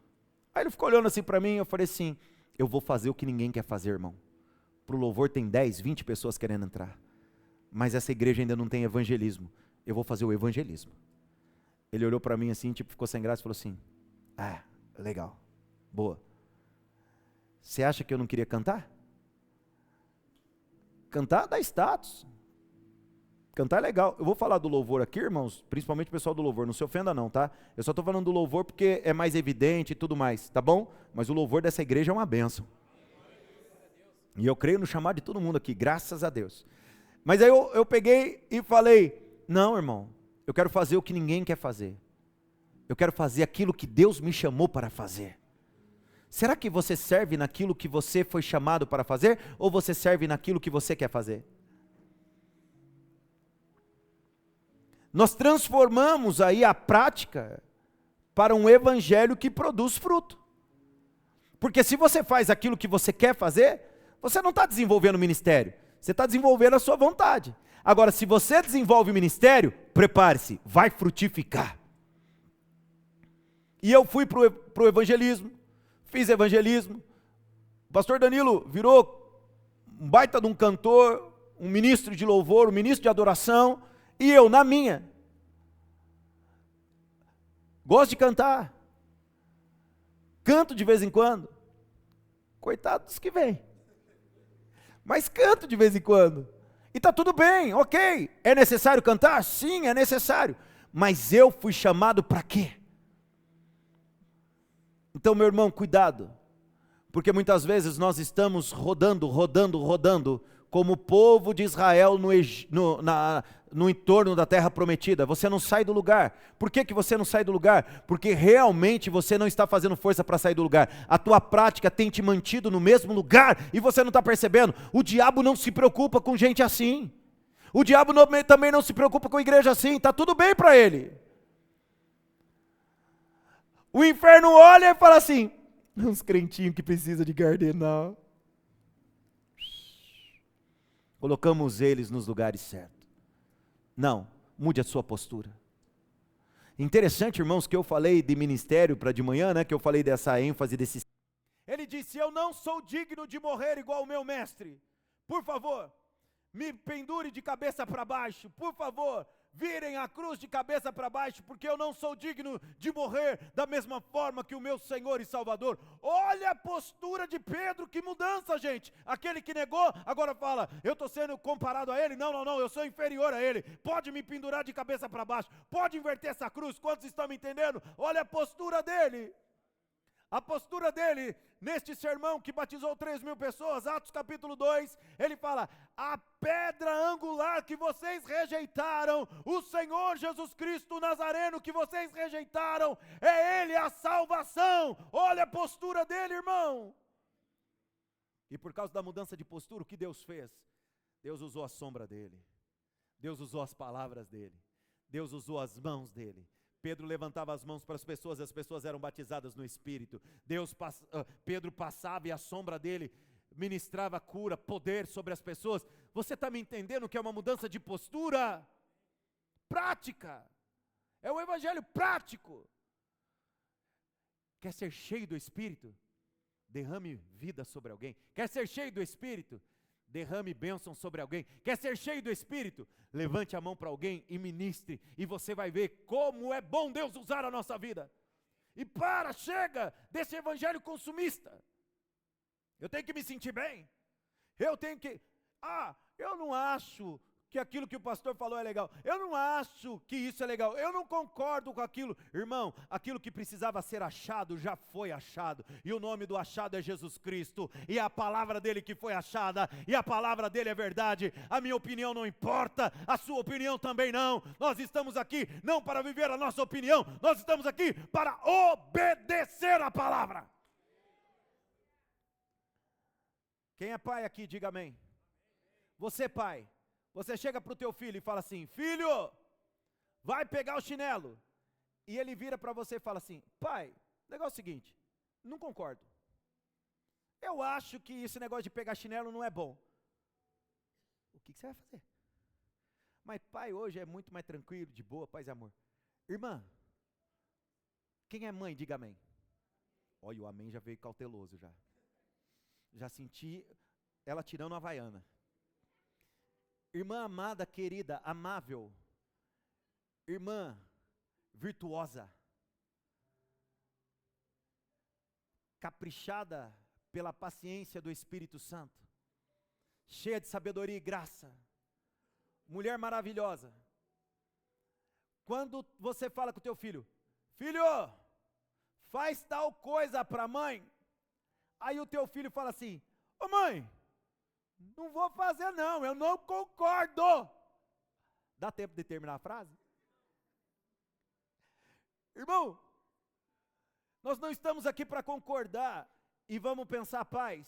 Aí ele ficou olhando assim para mim, eu falei assim: eu vou fazer o que ninguém quer fazer, irmão. Para o louvor tem 10, 20 pessoas querendo entrar, mas essa igreja ainda não tem evangelismo, eu vou fazer o evangelismo. Ele olhou para mim assim, ficou sem graça e falou assim: ah, legal, boa. Você acha que eu não queria cantar? Cantar dá status. Cantar é legal. Eu vou falar do louvor aqui, irmãos, principalmente o pessoal do louvor, não se ofenda não, tá? Eu só estou falando do louvor porque é mais evidente e tudo mais, tá bom? Mas o louvor dessa igreja é uma bênção. E eu creio no chamado de todo mundo aqui, graças a Deus. Mas aí eu peguei e falei: não, irmão, eu quero fazer o que ninguém quer fazer. Eu quero fazer aquilo que Deus me chamou para fazer. Será que você serve naquilo que você foi chamado para fazer, ou você serve naquilo que você quer fazer? Nós transformamos aí a prática para um evangelho que produz fruto. Porque se você faz aquilo que você quer fazer, você não está desenvolvendo o ministério, você está desenvolvendo a sua vontade. Agora, se você desenvolve o ministério, prepare-se, vai frutificar. E eu fui para o evangelismo, fiz evangelismo. O pastor Danilo virou um baita de um cantor, um ministro de louvor, um ministro de adoração, e eu na minha. Gosto de cantar, canto de vez em quando, coitado dos que vêm, mas canto de vez em quando, e está tudo bem, ok. É necessário cantar? Sim, é necessário, mas eu fui chamado para quê? Então, meu irmão, cuidado, porque muitas vezes nós estamos rodando, como o povo de Israel no entorno da terra prometida. Você não sai do lugar. Por que você não sai do lugar? Porque realmente você não está fazendo força para sair do lugar. A tua prática tem te mantido no mesmo lugar e você não está percebendo. O diabo não se preocupa com gente assim. O diabo também não se preocupa com igreja assim. Está tudo bem para ele. O inferno olha e fala assim: uns crentinhos que precisam de gardenal. Colocamos eles nos lugares certos. Não, mude a sua postura. Interessante, irmãos, que eu falei de ministério para de manhã, né? Que eu falei dessa ênfase desse. Ele ele disse: eu não sou digno de morrer igual o meu mestre. Por favor, me pendure de cabeça para baixo. Por favor, virem a cruz de cabeça para baixo, porque eu não sou digno de morrer da mesma forma que o meu Senhor e Salvador. Olha a postura de Pedro, que mudança, gente. Aquele que negou, agora fala: eu estou sendo comparado a ele. Não, eu sou inferior a ele. Pode me pendurar de cabeça para baixo, pode inverter essa cruz. Quantos estão me entendendo? Olha a postura dele. A postura dele, neste sermão que batizou 3.000 pessoas, Atos capítulo 2, ele fala: a pedra angular que vocês rejeitaram, o Senhor Jesus Cristo Nazareno que vocês rejeitaram, é Ele a salvação. Olha a postura dele, irmão. E por causa da mudança de postura, o que Deus fez? Deus usou a sombra dele, Deus usou as palavras dele, Deus usou as mãos dele. Pedro levantava as mãos para as pessoas eram batizadas no Espírito. Pedro passava e a sombra dele ministrava cura, poder sobre as pessoas. Você está me entendendo que é uma mudança de postura? Prática. É o evangelho prático. Quer ser cheio do Espírito? Derrame vida sobre alguém. Quer ser cheio do Espírito? Derrame bênção sobre alguém. Quer ser cheio do Espírito? Levante a mão para alguém e ministre, e você vai ver como é bom Deus usar a nossa vida. E chega desse evangelho consumista. Eu tenho que me sentir bem. Eu não acho que aquilo que o pastor falou é legal. Eu não acho que isso é legal. Eu não concordo com aquilo. Irmão, aquilo que precisava ser achado já foi achado. E o nome do achado é Jesus Cristo. E é a palavra dele que foi achada. E a palavra dele é verdade. A minha opinião não importa. A sua opinião também não. Nós estamos aqui não para viver a nossa opinião. Nós estamos aqui para obedecer a palavra. Quem é pai aqui, diga amém. Você, pai. Você chega para o teu filho e fala assim: filho, vai pegar o chinelo. E ele vira para você e fala assim: pai, o negócio é o seguinte, não concordo. Eu acho que esse negócio de pegar chinelo não é bom. O que você vai fazer? Mas pai hoje é muito mais tranquilo, de boa, paz e amor. Irmã, quem é mãe, diga amém. Olha, o amém já veio cauteloso já. Já senti ela tirando a havaiana. Irmã amada, querida, amável, irmã virtuosa, caprichada pela paciência do Espírito Santo, cheia de sabedoria e graça, mulher maravilhosa. Quando você fala com o teu filho: filho, faz tal coisa para a mãe, aí o teu filho fala assim: ô mãe, não vou fazer não, eu não concordo. Dá tempo de terminar a frase? Irmão, nós não estamos aqui para concordar. E vamos pensar, paz,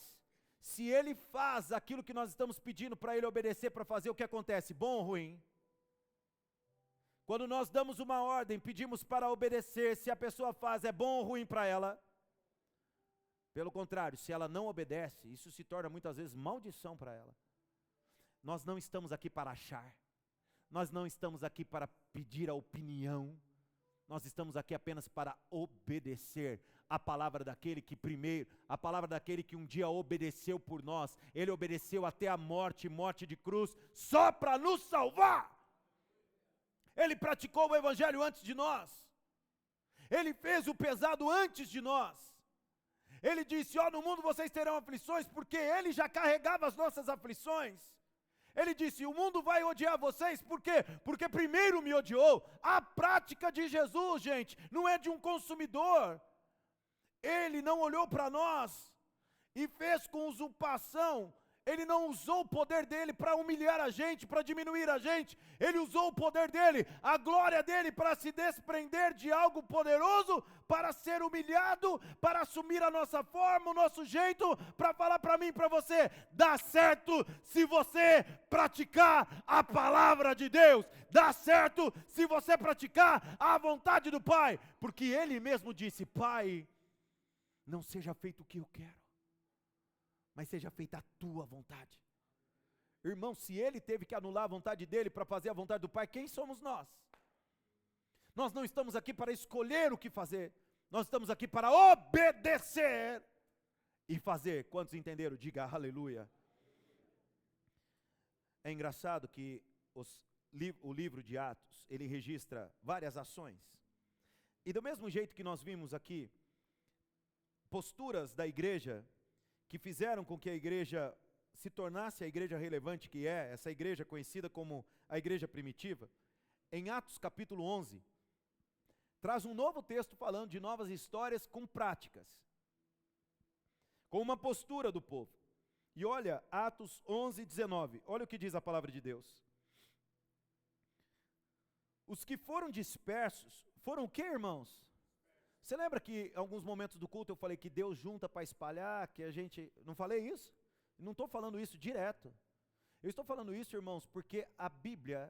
se ele faz aquilo que nós estamos pedindo para ele obedecer, para fazer, o que acontece? Bom ou ruim? Quando nós damos uma ordem, pedimos para obedecer, se a pessoa faz, é bom ou ruim para ela? Pelo contrário, se ela não obedece, isso se torna muitas vezes maldição para ela. Nós não estamos aqui para achar, nós não estamos aqui para pedir a opinião, nós estamos aqui apenas para obedecer a palavra daquele que primeiro, a palavra daquele que um dia obedeceu por nós. Ele obedeceu até a morte, morte de cruz, só para nos salvar. Ele praticou o evangelho antes de nós, ele fez o pesado antes de nós. Ele disse: no mundo vocês terão aflições, porque ele já carregava as nossas aflições. Ele disse: o mundo vai odiar vocês, por quê? Porque primeiro me odiou. A prática de Jesus, gente, não é de um consumidor. Ele não olhou para nós e fez com usurpação. Ele não usou o poder dele para humilhar a gente, para diminuir a gente. Ele usou o poder dele, a glória dele, para se desprender de algo poderoso, para ser humilhado, para assumir a nossa forma, o nosso jeito, para falar para mim e para você: dá certo se você praticar a palavra de Deus. Dá certo se você praticar a vontade do Pai. Porque ele mesmo disse: Pai, não seja feito o que eu quero, mas seja feita a tua vontade. Irmão, se ele teve que anular a vontade dele para fazer a vontade do Pai, quem somos nós? Nós não estamos aqui para escolher o que fazer, nós estamos aqui para obedecer. e fazer. Quantos entenderam? Diga aleluia. É engraçado que o livro de Atos, ele registra várias ações. E do mesmo jeito que nós vimos aqui, posturas da igreja que fizeram com que a igreja se tornasse a igreja relevante que é, essa igreja conhecida como a igreja primitiva, em Atos capítulo 11, traz um novo texto falando de novas histórias com práticas, com uma postura do povo. E olha, Atos 11, 19, olha o que diz a palavra de Deus. Os que foram dispersos, foram o quê, irmãos? Você lembra que em alguns momentos do culto eu falei que Deus junta para espalhar, que a gente, não falei isso? Não estou falando isso direto. Eu estou falando isso, irmãos, porque a Bíblia,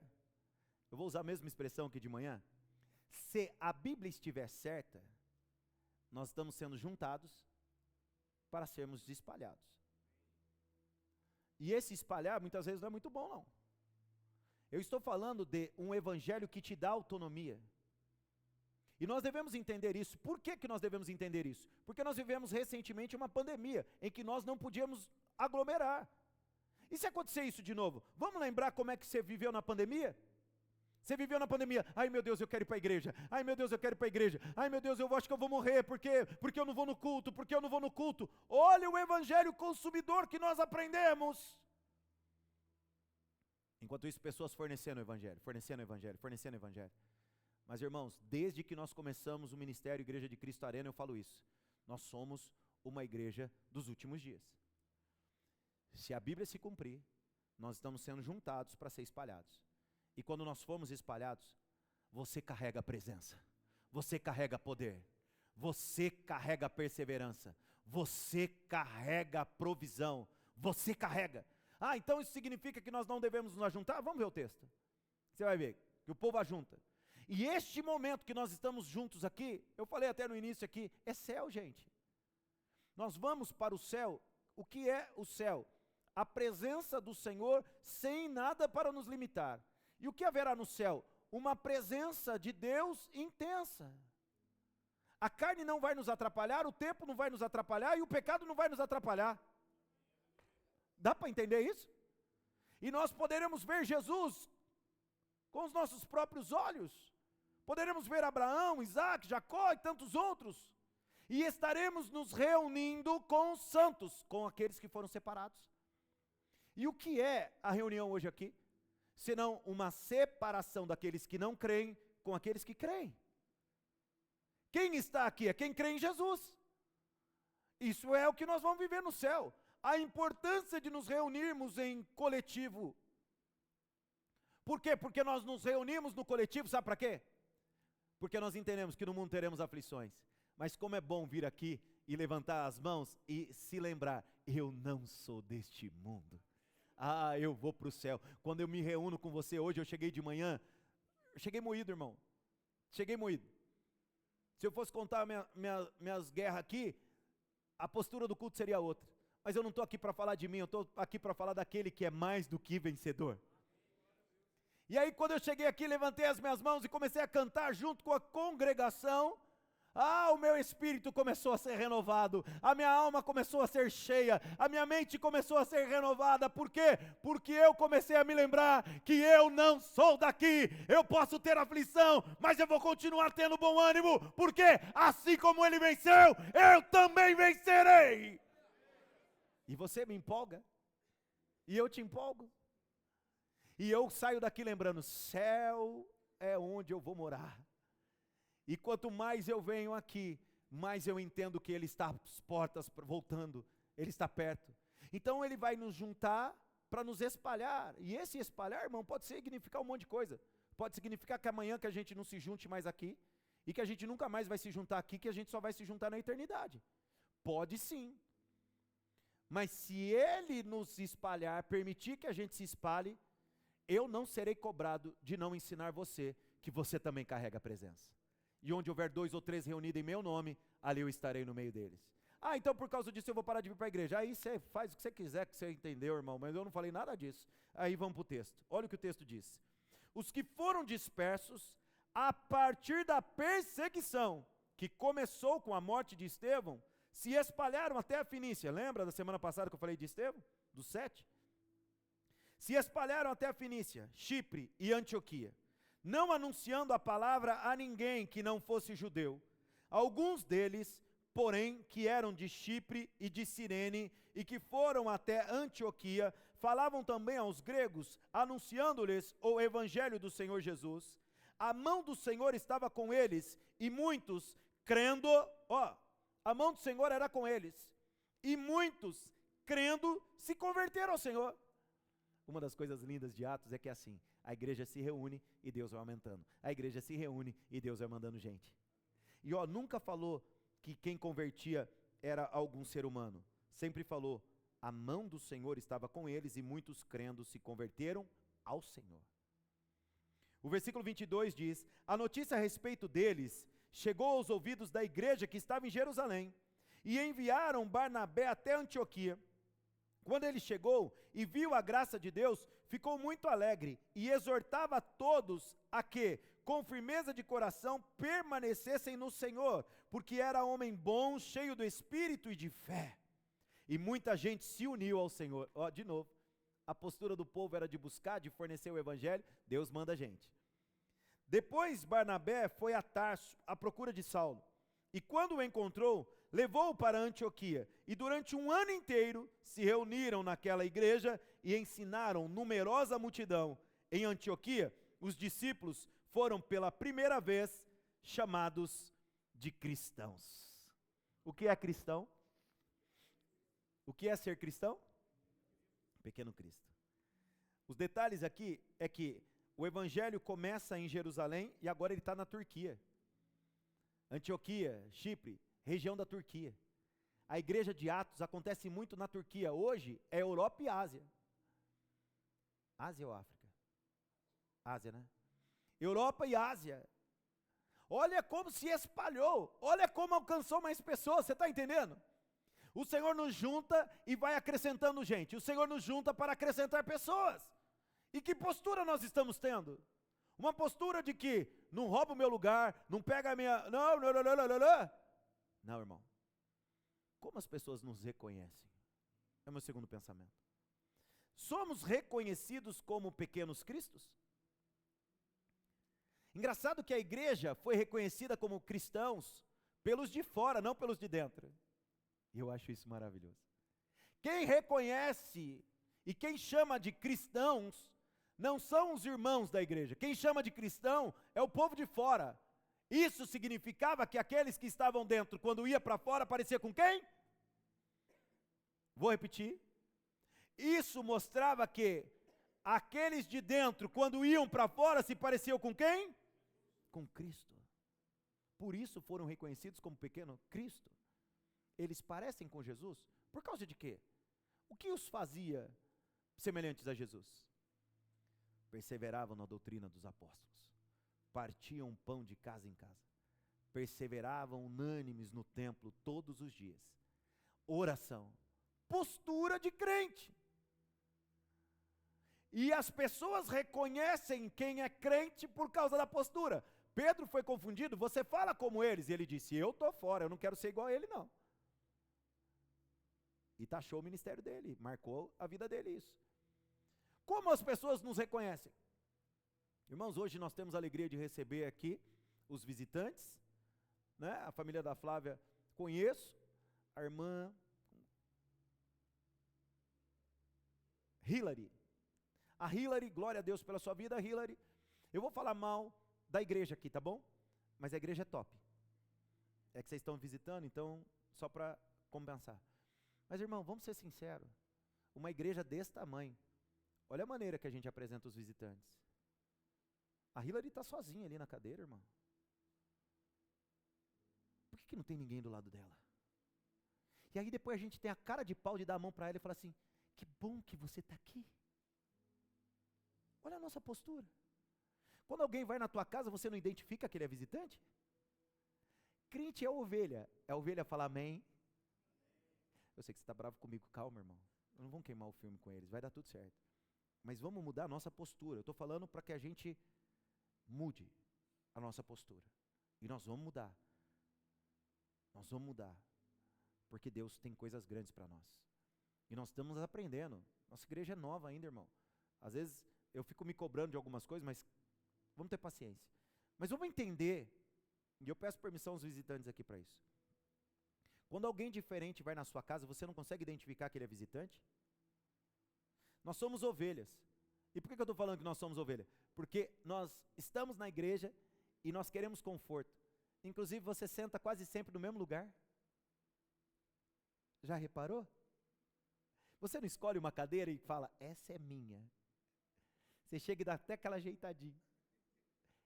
eu vou usar a mesma expressão que de manhã, se a Bíblia estiver certa, nós estamos sendo juntados para sermos espalhados. E esse espalhar muitas vezes não é muito bom, não. Eu estou falando de um evangelho que te dá autonomia. E nós devemos entender isso. Por que nós devemos entender isso? Porque nós vivemos recentemente uma pandemia em que nós não podíamos aglomerar. E se acontecer isso de novo? Vamos lembrar como é que você viveu na pandemia? Você viveu na pandemia, ai meu Deus, eu quero ir para a igreja, ai meu Deus, eu quero ir para a igreja, ai meu Deus, eu acho que eu vou morrer, porque eu não vou no culto, porque eu não vou no culto. Olha o evangelho consumidor que nós aprendemos. Enquanto isso, pessoas fornecendo o evangelho. Mas irmãos, desde que nós começamos o ministério Igreja de Cristo Arena, eu falo isso, nós somos uma igreja dos últimos dias. Se a Bíblia se cumprir, nós estamos sendo juntados para ser espalhados. E quando nós formos espalhados, você carrega a presença, você carrega poder, você carrega perseverança, você carrega provisão, você carrega. Ah, então isso significa que nós não devemos nos ajuntar? Vamos ver o texto. Você vai ver que o povo ajunta. E este momento que nós estamos juntos aqui, eu falei até no início aqui, é céu, gente. Nós vamos para o céu. O que é o céu? A presença do Senhor sem nada para nos limitar. E o que haverá no céu? Uma presença de Deus intensa. A carne não vai nos atrapalhar, o tempo não vai nos atrapalhar e o pecado não vai nos atrapalhar. Dá para entender isso? E nós poderemos ver Jesus com os nossos próprios olhos. Poderemos ver Abraão, Isaac, Jacó e tantos outros. E estaremos nos reunindo com os santos, com aqueles que foram separados. E o que é a reunião hoje aqui? Senão uma separação daqueles que não creem com aqueles que creem. Quem está aqui é quem crê em Jesus. Isso é o que nós vamos viver no céu. A importância de nos reunirmos em coletivo. Por quê? Porque nós nos reunimos no coletivo, sabe para quê? Porque nós entendemos que no mundo teremos aflições. Mas como é bom vir aqui e levantar as mãos e se lembrar, eu não sou deste mundo. Ah, eu vou para o céu. Quando eu me reúno com você hoje, eu cheguei de manhã, eu cheguei moído, irmão. Cheguei moído. Se eu fosse contar minhas guerras aqui, a postura do culto seria outra. Mas eu não estou aqui para falar de mim, eu estou aqui para falar daquele que é mais do que vencedor. E aí quando eu cheguei aqui, levantei as minhas mãos e comecei a cantar junto com a congregação, o meu espírito começou a ser renovado, a minha alma começou a ser cheia, a minha mente começou a ser renovada. Por quê? Porque eu comecei a me lembrar que eu não sou daqui. Eu posso ter aflição, mas eu vou continuar tendo bom ânimo, porque assim como ele venceu, eu também vencerei. E você me empolga, e eu te empolgo, e eu saio daqui lembrando, céu é onde eu vou morar. E quanto mais eu venho aqui, mais eu entendo que Ele está às portas, voltando, Ele está perto. Então Ele vai nos juntar para nos espalhar. E esse espalhar, irmão, pode significar um monte de coisa. Pode significar que amanhã que a gente não se junte mais aqui, e que a gente nunca mais vai se juntar aqui, que a gente só vai se juntar na eternidade. Pode sim. Mas se Ele nos espalhar, permitir que a gente se espalhe, eu não serei cobrado de não ensinar você, que você também carrega a presença. E onde houver 2 ou 3 reunidos em meu nome, ali eu estarei no meio deles. Então por causa disso eu vou parar de vir para a igreja. Aí você faz o que você quiser, que você entendeu, irmão, mas eu não falei nada disso. Aí vamos para o texto. Olha o que o texto diz. Os que foram dispersos, a partir da perseguição, que começou com a morte de Estevão, se espalharam até a Fenícia. Lembra da semana passada que eu falei de Estevão? Dos 7? Se espalharam até a Fenícia, Chipre e Antioquia, não anunciando a palavra a ninguém que não fosse judeu. Alguns deles, porém, que eram de Chipre e de Cirene e que foram até Antioquia, falavam também aos gregos, anunciando-lhes o evangelho do Senhor Jesus. A mão do Senhor estava com eles e muitos, crendo, a mão do Senhor era com eles, e muitos, crendo, se converteram ao Senhor. Uma das coisas lindas de Atos é que é assim, a igreja se reúne e Deus vai aumentando. A igreja se reúne e Deus vai mandando gente. E nunca falou que quem convertia era algum ser humano. Sempre falou, a mão do Senhor estava com eles e muitos crendo se converteram ao Senhor. O versículo 22 diz, a notícia a respeito deles chegou aos ouvidos da igreja que estava em Jerusalém e enviaram Barnabé até Antioquia. Quando ele chegou e viu a graça de Deus, ficou muito alegre e exortava a todos a que, com firmeza de coração, permanecessem no Senhor, porque era homem bom, cheio do Espírito e de fé. E muita gente se uniu ao Senhor. De novo, a postura do povo era de buscar, de fornecer o evangelho, Deus manda a gente. Depois Barnabé foi a Tarso à procura de Saulo. E quando o encontrou, levou-o para Antioquia, e durante um ano inteiro se reuniram naquela igreja e ensinaram numerosa multidão. Em Antioquia, os discípulos foram pela primeira vez chamados de cristãos. O que é cristão? O que é ser cristão? Pequeno Cristo. Os detalhes aqui é que o evangelho começa em Jerusalém e agora ele está na Turquia. Antioquia, Chipre, região da Turquia. A igreja de Atos acontece muito na Turquia. Hoje é Europa e Ásia. Ásia ou África? Ásia, né? Europa e Ásia. Olha como se espalhou. Olha como alcançou mais pessoas. Você está entendendo? O Senhor nos junta e vai acrescentando gente. O Senhor nos junta para acrescentar pessoas. E que postura nós estamos tendo? Uma postura de que não rouba o meu lugar, não pega a minha... Não. Não, irmão. Como as pessoas nos reconhecem? É o meu segundo pensamento. Somos reconhecidos como pequenos cristos? Engraçado que a igreja foi reconhecida como cristãos pelos de fora, não pelos de dentro. E eu acho isso maravilhoso. Quem reconhece e quem chama de cristãos não são os irmãos da igreja. Quem chama de cristão é o povo de fora. Isso significava que aqueles que estavam dentro, quando ia para fora, parecia com quem? Vou repetir. Isso mostrava que aqueles de dentro, quando iam para fora, se pareciam com quem? Com Cristo. Por isso foram reconhecidos como pequeno Cristo. Eles parecem com Jesus? Por causa de quê? O que os fazia semelhantes a Jesus? Perseveravam na doutrina dos apóstolos, partiam pão de casa em casa, perseveravam unânimes no templo todos os dias, oração, postura de crente. E as pessoas reconhecem quem é crente por causa da postura. Pedro foi confundido, você fala como eles, e ele disse, eu estou fora, eu não quero ser igual a ele não. E taxou o ministério dele, marcou a vida dele isso. Como as pessoas nos reconhecem? Irmãos, hoje nós temos a alegria de receber aqui os visitantes, né? A família da Flávia conheço, a irmã Hilary. A Hilary, glória a Deus pela sua vida, Hilary. Eu vou falar mal da igreja aqui, tá bom? Mas a igreja é top. É que vocês estão visitando, então, só para compensar. Mas irmão, vamos ser sinceros. Uma igreja desse tamanho, olha a maneira que a gente apresenta os visitantes. A Hilary está sozinha ali na cadeira, irmão. Por que não tem ninguém do lado dela? E aí depois a gente tem a cara de pau de dar a mão para ela e falar assim, que bom que você está aqui. Olha a nossa postura. Quando alguém vai na tua casa, você não identifica que ele é visitante? Crente é ovelha. É a ovelha fala amém. Eu sei que você está bravo comigo, calma, irmão. Não vamos queimar o filme com eles, vai dar tudo certo. Mas vamos mudar a nossa postura. Eu estou falando para que a gente mude a nossa postura. E nós vamos mudar. Nós vamos mudar. porque Deus tem coisas grandes para nós. E nós estamos aprendendo. Nossa igreja é nova ainda, irmão. Às vezes eu fico me cobrando de algumas coisas, mas vamos ter paciência. Mas vamos entender, e eu peço permissão aos visitantes aqui para isso. Quando alguém diferente vai na sua casa, você não consegue identificar que ele é visitante? Nós somos ovelhas. E por que eu estou falando que nós somos ovelhas? Porque nós estamos na igreja e nós queremos conforto. Inclusive você senta quase sempre no mesmo lugar. Já reparou? Você não escolhe uma cadeira e fala, essa é minha. Você chega e dá até aquela ajeitadinha.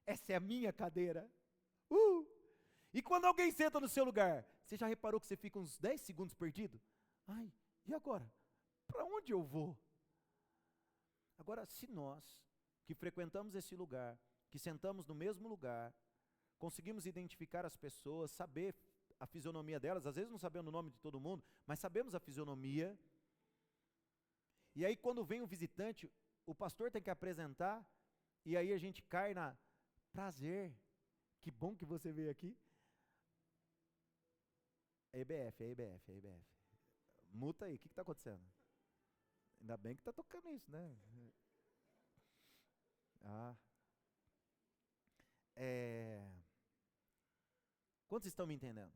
Essa é a minha cadeira. E quando alguém senta no seu lugar, você já reparou que você fica uns 10 segundos perdido? Ai, e agora? Para onde eu vou? Agora, se nós, que frequentamos esse lugar, que sentamos no mesmo lugar, conseguimos identificar as pessoas, saber a fisionomia delas, às vezes não sabemos o nome de todo mundo, mas sabemos a fisionomia. E aí quando vem um visitante, o pastor tem que apresentar, e aí a gente cai na prazer, que bom que você veio aqui. É EBF, é EBF, é EBF. Muta aí, o que está acontecendo? Ainda bem que está tocando isso, né? Quantos estão me entendendo?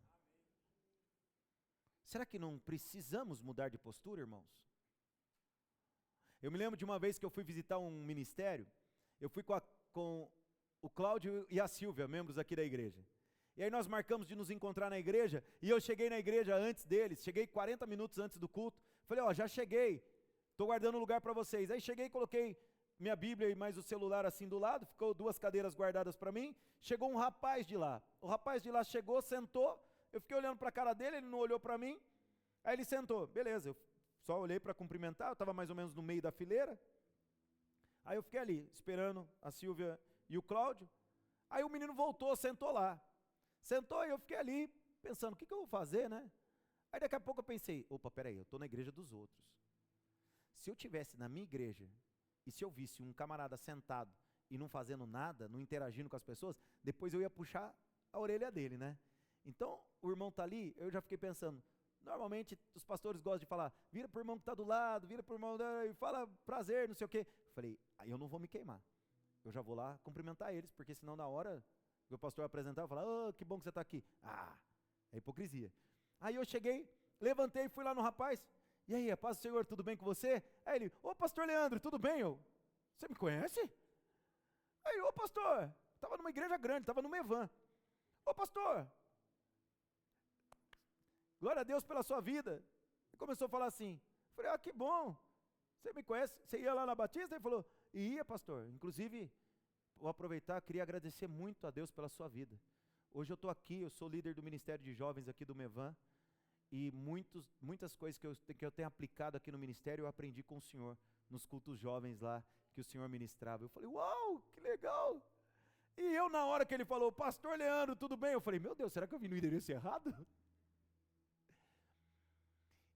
Será que não precisamos mudar de postura, irmãos? Eu me lembro de uma vez que eu fui visitar um ministério, eu fui com o Cláudio e a Silvia, membros aqui da igreja. E aí nós marcamos de nos encontrar na igreja, e eu cheguei na igreja antes deles, cheguei 40 minutos antes do culto, falei, já cheguei, estou guardando lugar para vocês. Aí cheguei, coloquei minha Bíblia e mais o celular assim do lado, ficou 2 cadeiras guardadas para mim, chegou um rapaz de lá, o rapaz de lá chegou, sentou, eu fiquei olhando para a cara dele, ele não olhou para mim, aí ele sentou, beleza, eu só olhei para cumprimentar, eu estava mais ou menos no meio da fileira, aí eu fiquei ali, esperando a Silvia e o Cláudio, aí o menino voltou, sentou lá, sentou e eu fiquei ali, pensando, o que eu vou fazer, né? Aí daqui a pouco eu pensei, opa, peraí, eu estou na igreja dos outros, se eu tivesse na minha igreja, e se eu visse um camarada sentado, e não fazendo nada, não interagindo com as pessoas, depois eu ia puxar a orelha dele, né? Então, o irmão está ali, eu já fiquei pensando, normalmente os pastores gostam de falar, vira para o irmão que está do lado, vira para o irmão, e fala prazer, não sei o quê. Falei, aí eu não vou me queimar, eu já vou lá cumprimentar eles, porque senão na hora que o pastor apresentar, eu vou falar, que bom que você está aqui. É hipocrisia. Aí eu cheguei, levantei, fui lá no rapaz, e aí, a paz do Senhor, tudo bem com você? Aí ele, pastor Leandro, tudo bem? Você me conhece? Aí, pastor, estava numa igreja grande, estava no Mevan. Pastor, glória a Deus pela sua vida. Ele começou a falar assim, falei, que bom, você me conhece? Você ia lá na Batista? Ele falou, ia, pastor, inclusive, vou aproveitar, queria agradecer muito a Deus pela sua vida. Hoje eu estou aqui, eu sou líder do Ministério de Jovens aqui do Mevan, e muitas coisas que eu tenho aplicado aqui no ministério, eu aprendi com o Senhor, nos cultos jovens lá, que o Senhor ministrava. Eu falei, uau, que legal! E eu, na hora que ele falou, pastor Leandro, tudo bem? Eu falei, meu Deus, será que eu vim no endereço errado?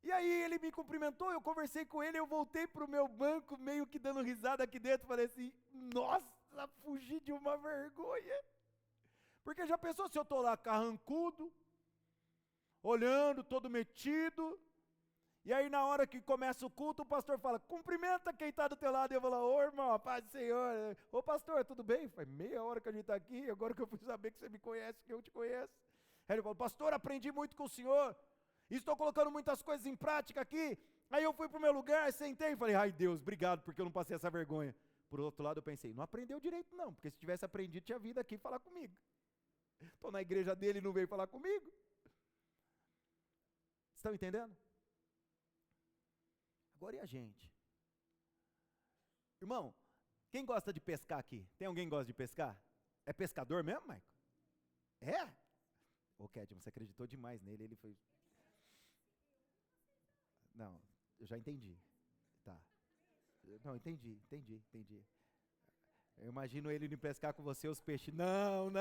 E aí ele me cumprimentou, eu conversei com ele, eu voltei para o meu banco, meio que dando risada aqui dentro, falei assim, nossa, fugi de uma vergonha. Porque já pensou se eu estou lá carrancudo, olhando, todo metido, e aí na hora que começa o culto, o pastor fala, cumprimenta quem está do teu lado, e eu falo, irmão, a paz do Senhor, pastor, tudo bem? Faz meia hora que a gente está aqui, agora que eu fui saber que você me conhece, que eu te conheço. Aí ele falou, pastor, aprendi muito com o senhor, estou colocando muitas coisas em prática aqui, aí eu fui para o meu lugar, sentei e falei, ai Deus, obrigado, porque eu não passei essa vergonha. Por outro lado eu pensei, não aprendeu direito não, porque se tivesse aprendido, tinha vindo aqui falar comigo. Estou na igreja dele e não veio falar comigo. Estão entendendo? Agora e a gente? Irmão, quem gosta de pescar aqui? Tem alguém que gosta de pescar? É pescador mesmo, Maico? É? Kedman, você acreditou demais nele, ele foi... Não, eu já entendi. Tá. Não, entendi. Eu imagino ele indo pescar com você os peixes. Não.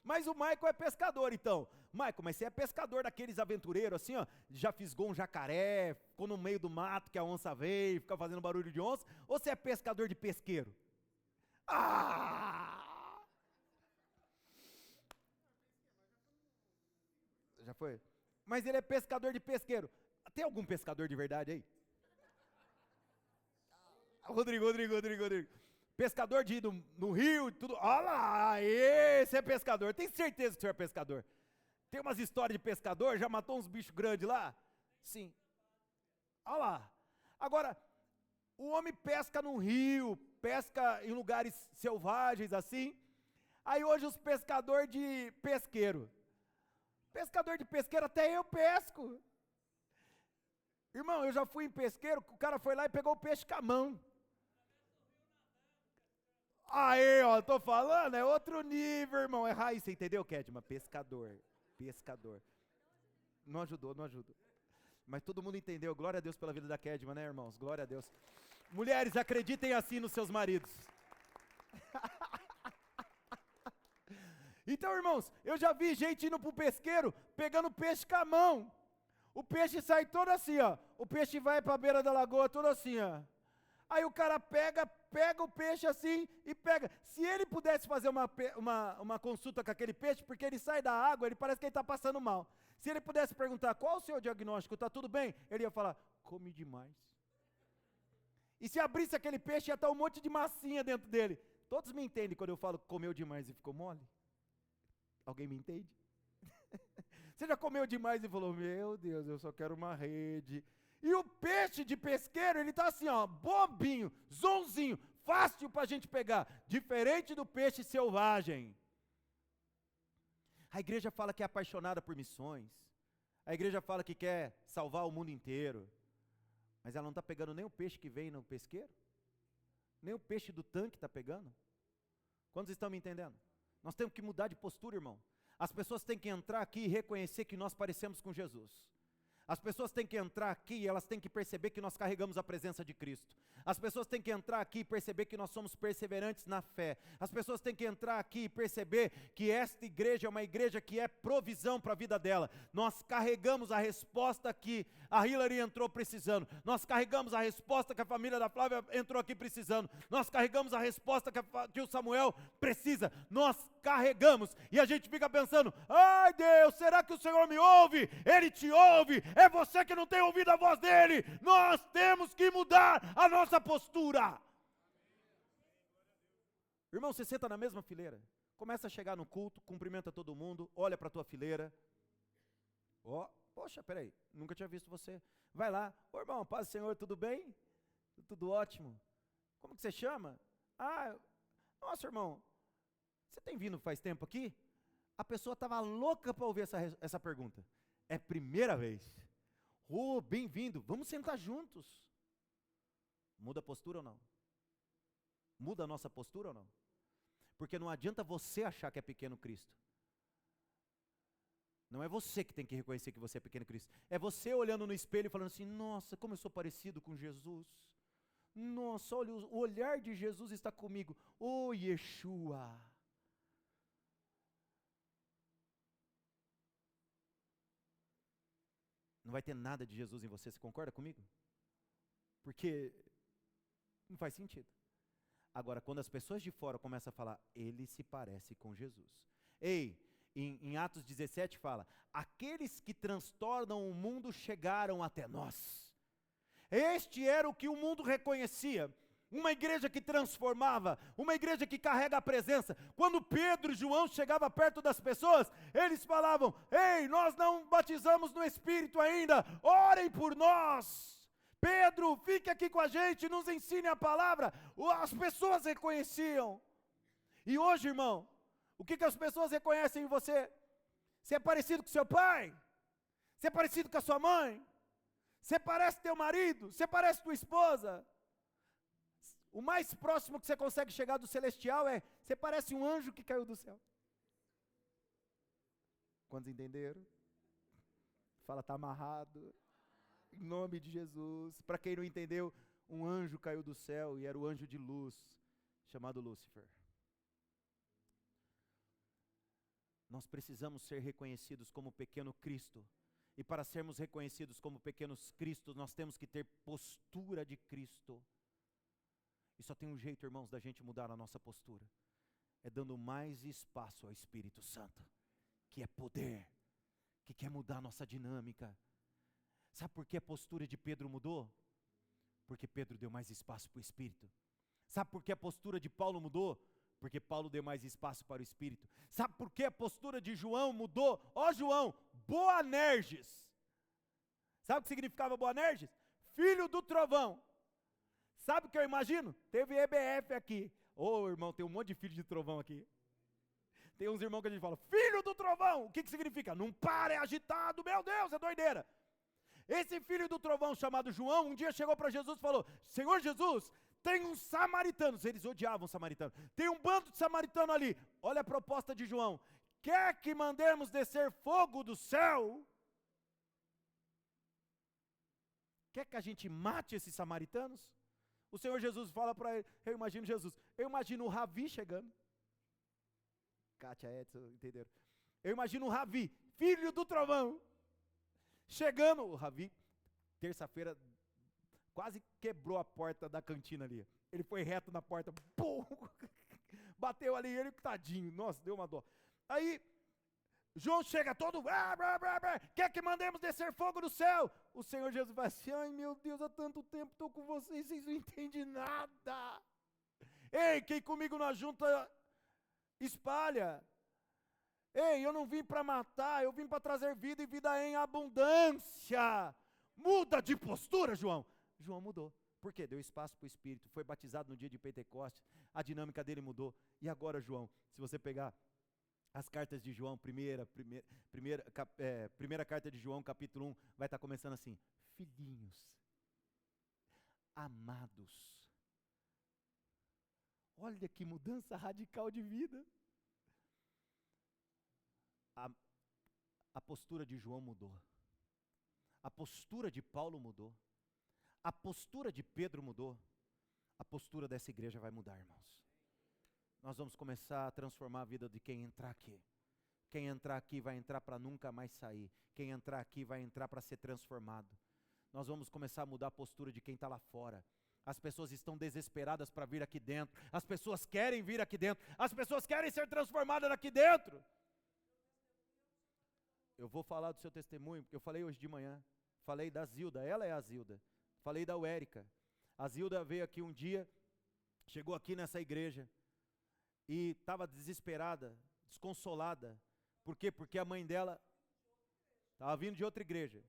Mas o Michael é pescador, então. Michael, mas você é pescador daqueles aventureiros assim, ó, já fisgou um jacaré, ficou no meio do mato que a onça veio, fica fazendo barulho de onça, ou você é pescador de pesqueiro? Já foi? Mas ele é pescador de pesqueiro. Tem algum pescador de verdade aí? Rodrigo. Pescador de ir no rio e tudo. Olha lá, esse é pescador. Tem certeza que o senhor é pescador? Tem umas histórias de pescador, já matou uns bichos grandes lá? Sim. Olha lá. Agora, o homem pesca no rio, pesca em lugares selvagens assim. Aí hoje os pescadores de pesqueiro. Pescador de pesqueiro, até eu pesco. Irmão, eu já fui em pesqueiro, o cara foi lá e pegou o peixe com a mão. Aí, ó, tô falando, é outro nível, irmão. É raiz, você entendeu, Kedma? Pescador. Não ajudou. Mas todo mundo entendeu. Glória a Deus pela vida da Kedma, né, irmãos? Glória a Deus. Mulheres, acreditem assim nos seus maridos. Então, irmãos, eu já vi gente indo pro pesqueiro, pegando peixe com a mão. O peixe sai todo assim, ó. O peixe vai pra beira da lagoa todo assim, ó. Aí o cara pega o peixe assim e pega. Se ele pudesse fazer uma consulta com aquele peixe, porque ele sai da água, ele parece que ele está passando mal. Se ele pudesse perguntar, qual o seu diagnóstico, está tudo bem? Ele ia falar, comi demais. E se abrisse aquele peixe, ia estar um monte de massinha dentro dele. Todos me entendem quando eu falo comeu demais e ficou mole? Alguém me entende? Você já comeu demais e falou, meu Deus, eu só quero uma rede. E o peixe de pesqueiro, ele está assim, ó, bobinho, zonzinho, fácil para a gente pegar, diferente do peixe selvagem. A igreja fala que é apaixonada por missões, a igreja fala que quer salvar o mundo inteiro, mas ela não está pegando nem o peixe que vem no pesqueiro, nem o peixe do tanque está pegando. Quantos estão me entendendo? Nós temos que mudar de postura, irmão. As pessoas têm que entrar aqui e reconhecer que nós parecemos com Jesus. As pessoas têm que entrar aqui e elas têm que perceber que nós carregamos a presença de Cristo. As pessoas têm que entrar aqui e perceber que nós somos perseverantes na fé. As pessoas têm que entrar aqui e perceber que esta igreja é uma igreja que é provisão para a vida dela. Nós carregamos a resposta que a Hillary entrou precisando. Nós carregamos a resposta que a família da Flávia entrou aqui precisando. Nós carregamos a resposta que o Samuel precisa. Nós carregamos e a gente fica pensando, ai Deus, será que o Senhor me ouve? Ele te ouve. É você que não tem ouvido a voz dele. Nós temos que mudar a nossa postura. Irmão, você senta na mesma fileira. Começa a chegar no culto, cumprimenta todo mundo, olha para a tua fileira. Poxa, peraí, nunca tinha visto você. Vai lá, ô irmão, paz do Senhor, tudo bem? Tudo ótimo. Como que você chama? Nossa irmão, você tem vindo faz tempo aqui? A pessoa estava louca para ouvir essa pergunta. É primeira vez. Bem-vindo, vamos sentar juntos. Muda a postura ou não? Muda a nossa postura ou não? Porque não adianta você achar que é pequeno Cristo. Não é você que tem que reconhecer que você é pequeno Cristo. É você olhando no espelho e falando assim, nossa, como eu sou parecido com Jesus. Nossa, olha, o olhar de Jesus está comigo. Ô Yeshua. Não vai ter nada de Jesus em você, você concorda comigo? Porque não faz sentido. Agora, quando as pessoas de fora começam a falar, ele se parece com Jesus. Em Atos 17 fala, aqueles que transtornam o mundo chegaram até nós. Este era o que o mundo reconhecia. Uma igreja que transformava, uma igreja que carrega a presença. Quando Pedro e João chegavam perto das pessoas, eles falavam, ei, nós não batizamos no Espírito ainda, orem por nós. Pedro, fique aqui com a gente, nos ensine a palavra. As pessoas reconheciam. E hoje, irmão, o que as pessoas reconhecem em você? Você é parecido com seu pai? Você é parecido com a sua mãe? Você parece teu marido? Você parece tua esposa? O mais próximo que você consegue chegar do celestial é, você parece um anjo que caiu do céu. Quantos entenderam? Fala, está amarrado. Em nome de Jesus. Para quem não entendeu, um anjo caiu do céu e era o anjo de luz, chamado Lúcifer. Nós precisamos ser reconhecidos como pequeno Cristo. E para sermos reconhecidos como pequenos Cristos, nós temos que ter postura de Cristo. E só tem um jeito, irmãos, da gente mudar a nossa postura. É dando mais espaço ao Espírito Santo, que é poder, que quer mudar a nossa dinâmica. Sabe por que a postura de Pedro mudou? Porque Pedro deu mais espaço para o Espírito. Sabe por que a postura de Paulo mudou? Porque Paulo deu mais espaço para o Espírito. Sabe por que a postura de João mudou? Ó João, Boanerges. Sabe o que significava Boanerges? Filho do trovão. Sabe o que eu imagino? Teve EBF aqui. Ô irmão, tem um monte de filho de trovão aqui. Tem uns irmãos que a gente fala, filho do trovão. O que significa? Não para, é agitado, meu Deus, é doideira. Esse filho do trovão chamado João, um dia chegou para Jesus e falou, Senhor Jesus, tem uns samaritanos, eles odiavam samaritanos, tem um bando de samaritano ali. Olha a proposta de João, quer que mandemos descer fogo do céu? Quer que a gente mate esses samaritanos? O Senhor Jesus fala para ele, eu imagino o Ravi chegando. Kátia, Edson, entenderam? Eu imagino o Ravi, filho do trovão, chegando. O Ravi, terça-feira, quase quebrou a porta da cantina ali. Ele foi reto na porta, pum, bateu ali, ele, tadinho, nossa, deu uma dó. Aí, João chega todo, quer que mandemos descer fogo do céu? O Senhor Jesus vai assim, ai meu Deus, há tanto tempo estou com vocês não entendem nada. Ei, quem comigo na junta espalha. Ei, eu não vim para matar, eu vim para trazer vida e vida em abundância. Muda de postura, João. João mudou. Por quê? Deu espaço para o Espírito, foi batizado no dia de Pentecostes, a dinâmica dele mudou. E agora, João, se você pegar as cartas de João, primeira carta de João, capítulo 1, vai estar começando assim, filhinhos, amados. Olha que mudança radical de vida. A postura de João mudou. A postura de Paulo mudou. A postura de Pedro mudou. A postura dessa igreja vai mudar, irmãos. Nós vamos começar a transformar a vida de quem entrar aqui. Quem entrar aqui vai entrar para nunca mais sair. Quem entrar aqui vai entrar para ser transformado. Nós vamos começar a mudar a postura de quem está lá fora. As pessoas estão desesperadas para vir aqui dentro. As pessoas querem vir aqui dentro. As pessoas querem ser transformadas aqui dentro. Eu vou falar do seu testemunho, porque eu falei hoje de manhã. Falei da Zilda, ela é a Zilda. Falei da Uérica. A Zilda veio aqui um dia, chegou aqui nessa igreja e estava desesperada, desconsolada. Por quê? Porque a mãe dela estava vindo de outra igreja.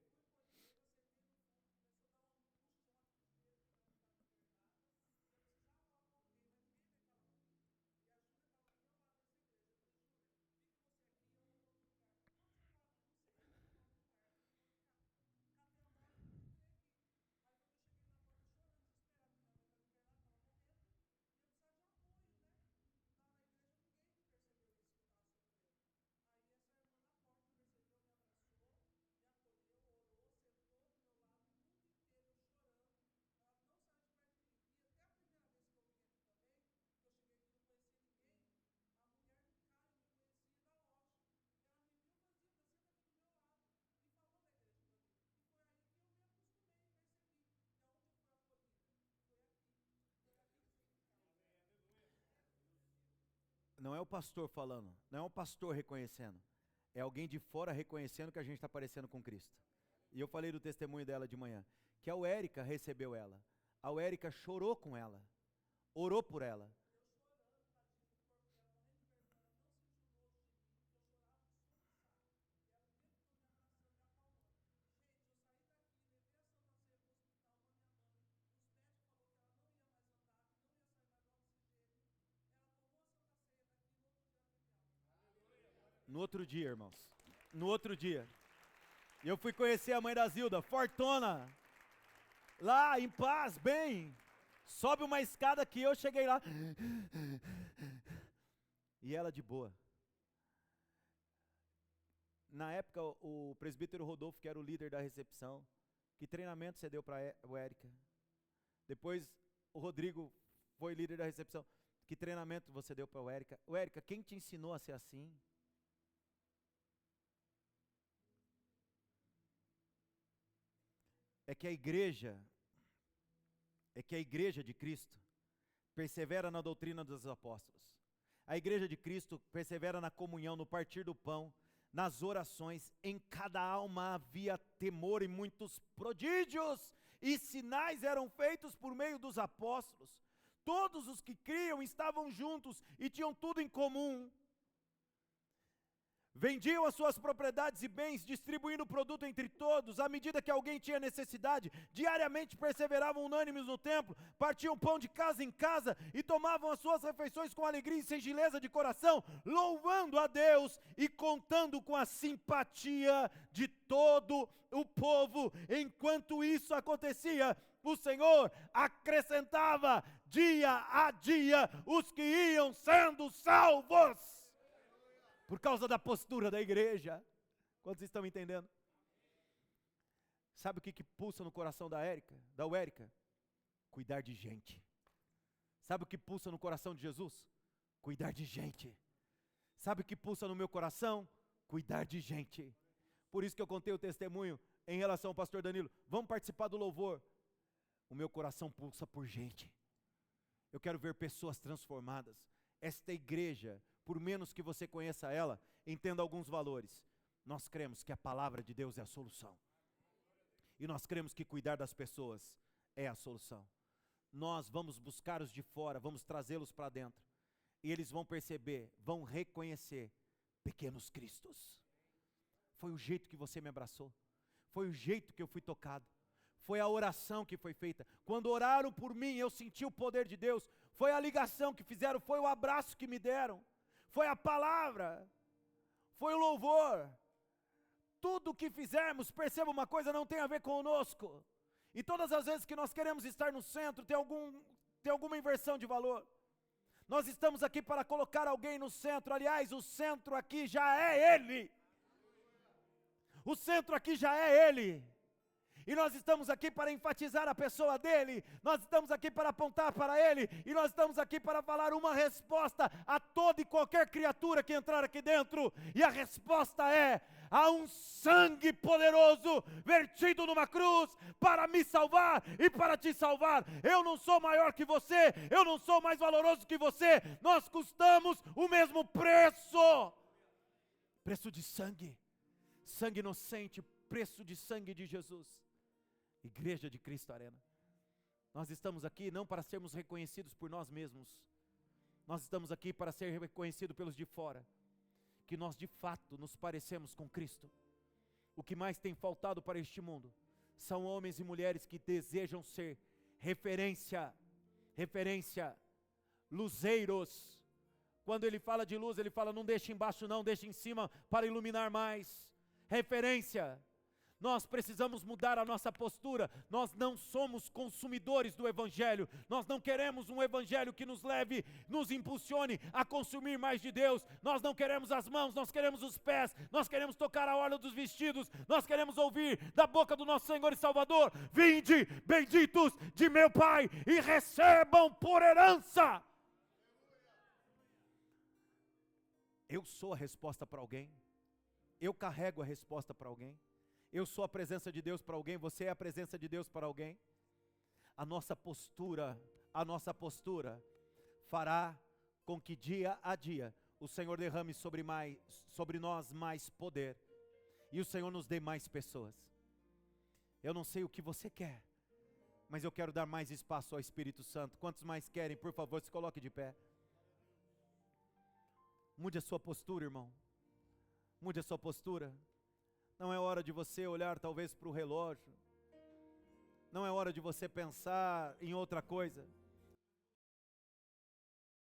Não é o pastor falando, não é o pastor reconhecendo, é alguém de fora reconhecendo que a gente está parecendo com Cristo. E eu falei do testemunho dela de manhã, que a Uérica recebeu ela, a Uérica chorou com ela, orou por ela. No outro dia, irmãos, no outro dia, eu fui conhecer a mãe da Zilda, fortona, lá em paz, bem, sobe uma escada que eu cheguei lá, e ela de boa. Na época, o presbítero Rodolfo, que era o líder da recepção, que treinamento você deu para a Érica? Depois, o Rodrigo foi líder da recepção, que treinamento você deu para a Érica? Érica, quem te ensinou a ser assim? É que a igreja de Cristo persevera na doutrina dos apóstolos. A igreja de Cristo persevera na comunhão, no partir do pão, nas orações, em cada alma havia temor e muitos prodígios e sinais eram feitos por meio dos apóstolos. Todos os que criam estavam juntos e tinham tudo em comum. Vendiam as suas propriedades e bens, distribuindo o produto entre todos, à medida que alguém tinha necessidade. Diariamente perseveravam unânimes no templo, partiam pão de casa em casa e tomavam as suas refeições com alegria e singeleza de coração, louvando a Deus e contando com a simpatia de todo o povo. Enquanto isso acontecia, o Senhor acrescentava dia a dia os que iam sendo salvos. Por causa da postura da igreja. Quantos estão entendendo? Sabe o que pulsa no coração da Érica? Cuidar de gente. Sabe o que pulsa no coração de Jesus? Cuidar de gente. Sabe o que pulsa no meu coração? Cuidar de gente. Por isso que eu contei o testemunho em relação ao pastor Danilo. Vamos participar do louvor. O meu coração pulsa por gente. Eu quero ver pessoas transformadas. Esta igreja, por menos que você conheça ela, entenda alguns valores. Nós cremos que a palavra de Deus é a solução. E nós cremos que cuidar das pessoas é a solução. Nós vamos buscar os de fora, vamos trazê-los para dentro. E eles vão perceber, vão reconhecer pequenos cristos. Foi o jeito que você me abraçou. Foi o jeito que eu fui tocado. Foi a oração que foi feita. Quando oraram por mim, eu senti o poder de Deus. Foi a ligação que fizeram, foi o abraço que me deram. Foi a palavra, foi o louvor. Tudo o que fizermos, perceba uma coisa, não tem a ver conosco. E todas as vezes que nós queremos estar no centro, tem alguma inversão de valor. Nós estamos aqui para colocar alguém no centro. Aliás, o centro aqui já é Ele. O centro aqui já é Ele. E nós estamos aqui para enfatizar a pessoa dele, nós estamos aqui para apontar para ele, e nós estamos aqui para falar uma resposta a toda e qualquer criatura que entrar aqui dentro, e a resposta é: há um sangue poderoso vertido numa cruz para me salvar e para te salvar. Eu não sou maior que você, eu não sou mais valoroso que você, nós custamos o mesmo preço. Preço de sangue, sangue inocente, preço de sangue de Jesus. Igreja de Cristo Arena, nós estamos aqui não para sermos reconhecidos por nós mesmos, nós estamos aqui para ser reconhecidos pelos de fora, que nós de fato nos parecemos com Cristo. O que mais tem faltado para este mundo são homens e mulheres que desejam ser referência, luzeiros. Quando ele fala de luz, ele fala: não deixe embaixo não, deixe em cima para iluminar mais. Referência. Nós precisamos mudar a nossa postura. Nós não somos consumidores do Evangelho. Nós não queremos um Evangelho que nos leve, nos impulsione a consumir mais de Deus. Nós não queremos as mãos, nós queremos os pés. Nós queremos tocar a orla dos vestidos. Nós queremos ouvir da boca do nosso Senhor e Salvador: vinde, benditos de meu Pai, e recebam por herança. Eu sou a resposta para alguém. Eu carrego a resposta para alguém. Eu sou a presença de Deus para alguém, você é a presença de Deus para alguém. A nossa postura fará com que dia a dia o Senhor derrame sobre nós mais poder, e o Senhor nos dê mais pessoas. Eu não sei o que você quer, mas eu quero dar mais espaço ao Espírito Santo. Quantos mais querem, por favor, se coloque de pé. Mude a sua postura, irmão. Mude a sua postura. Não é hora de você olhar talvez para o relógio. Não é hora de você pensar em outra coisa.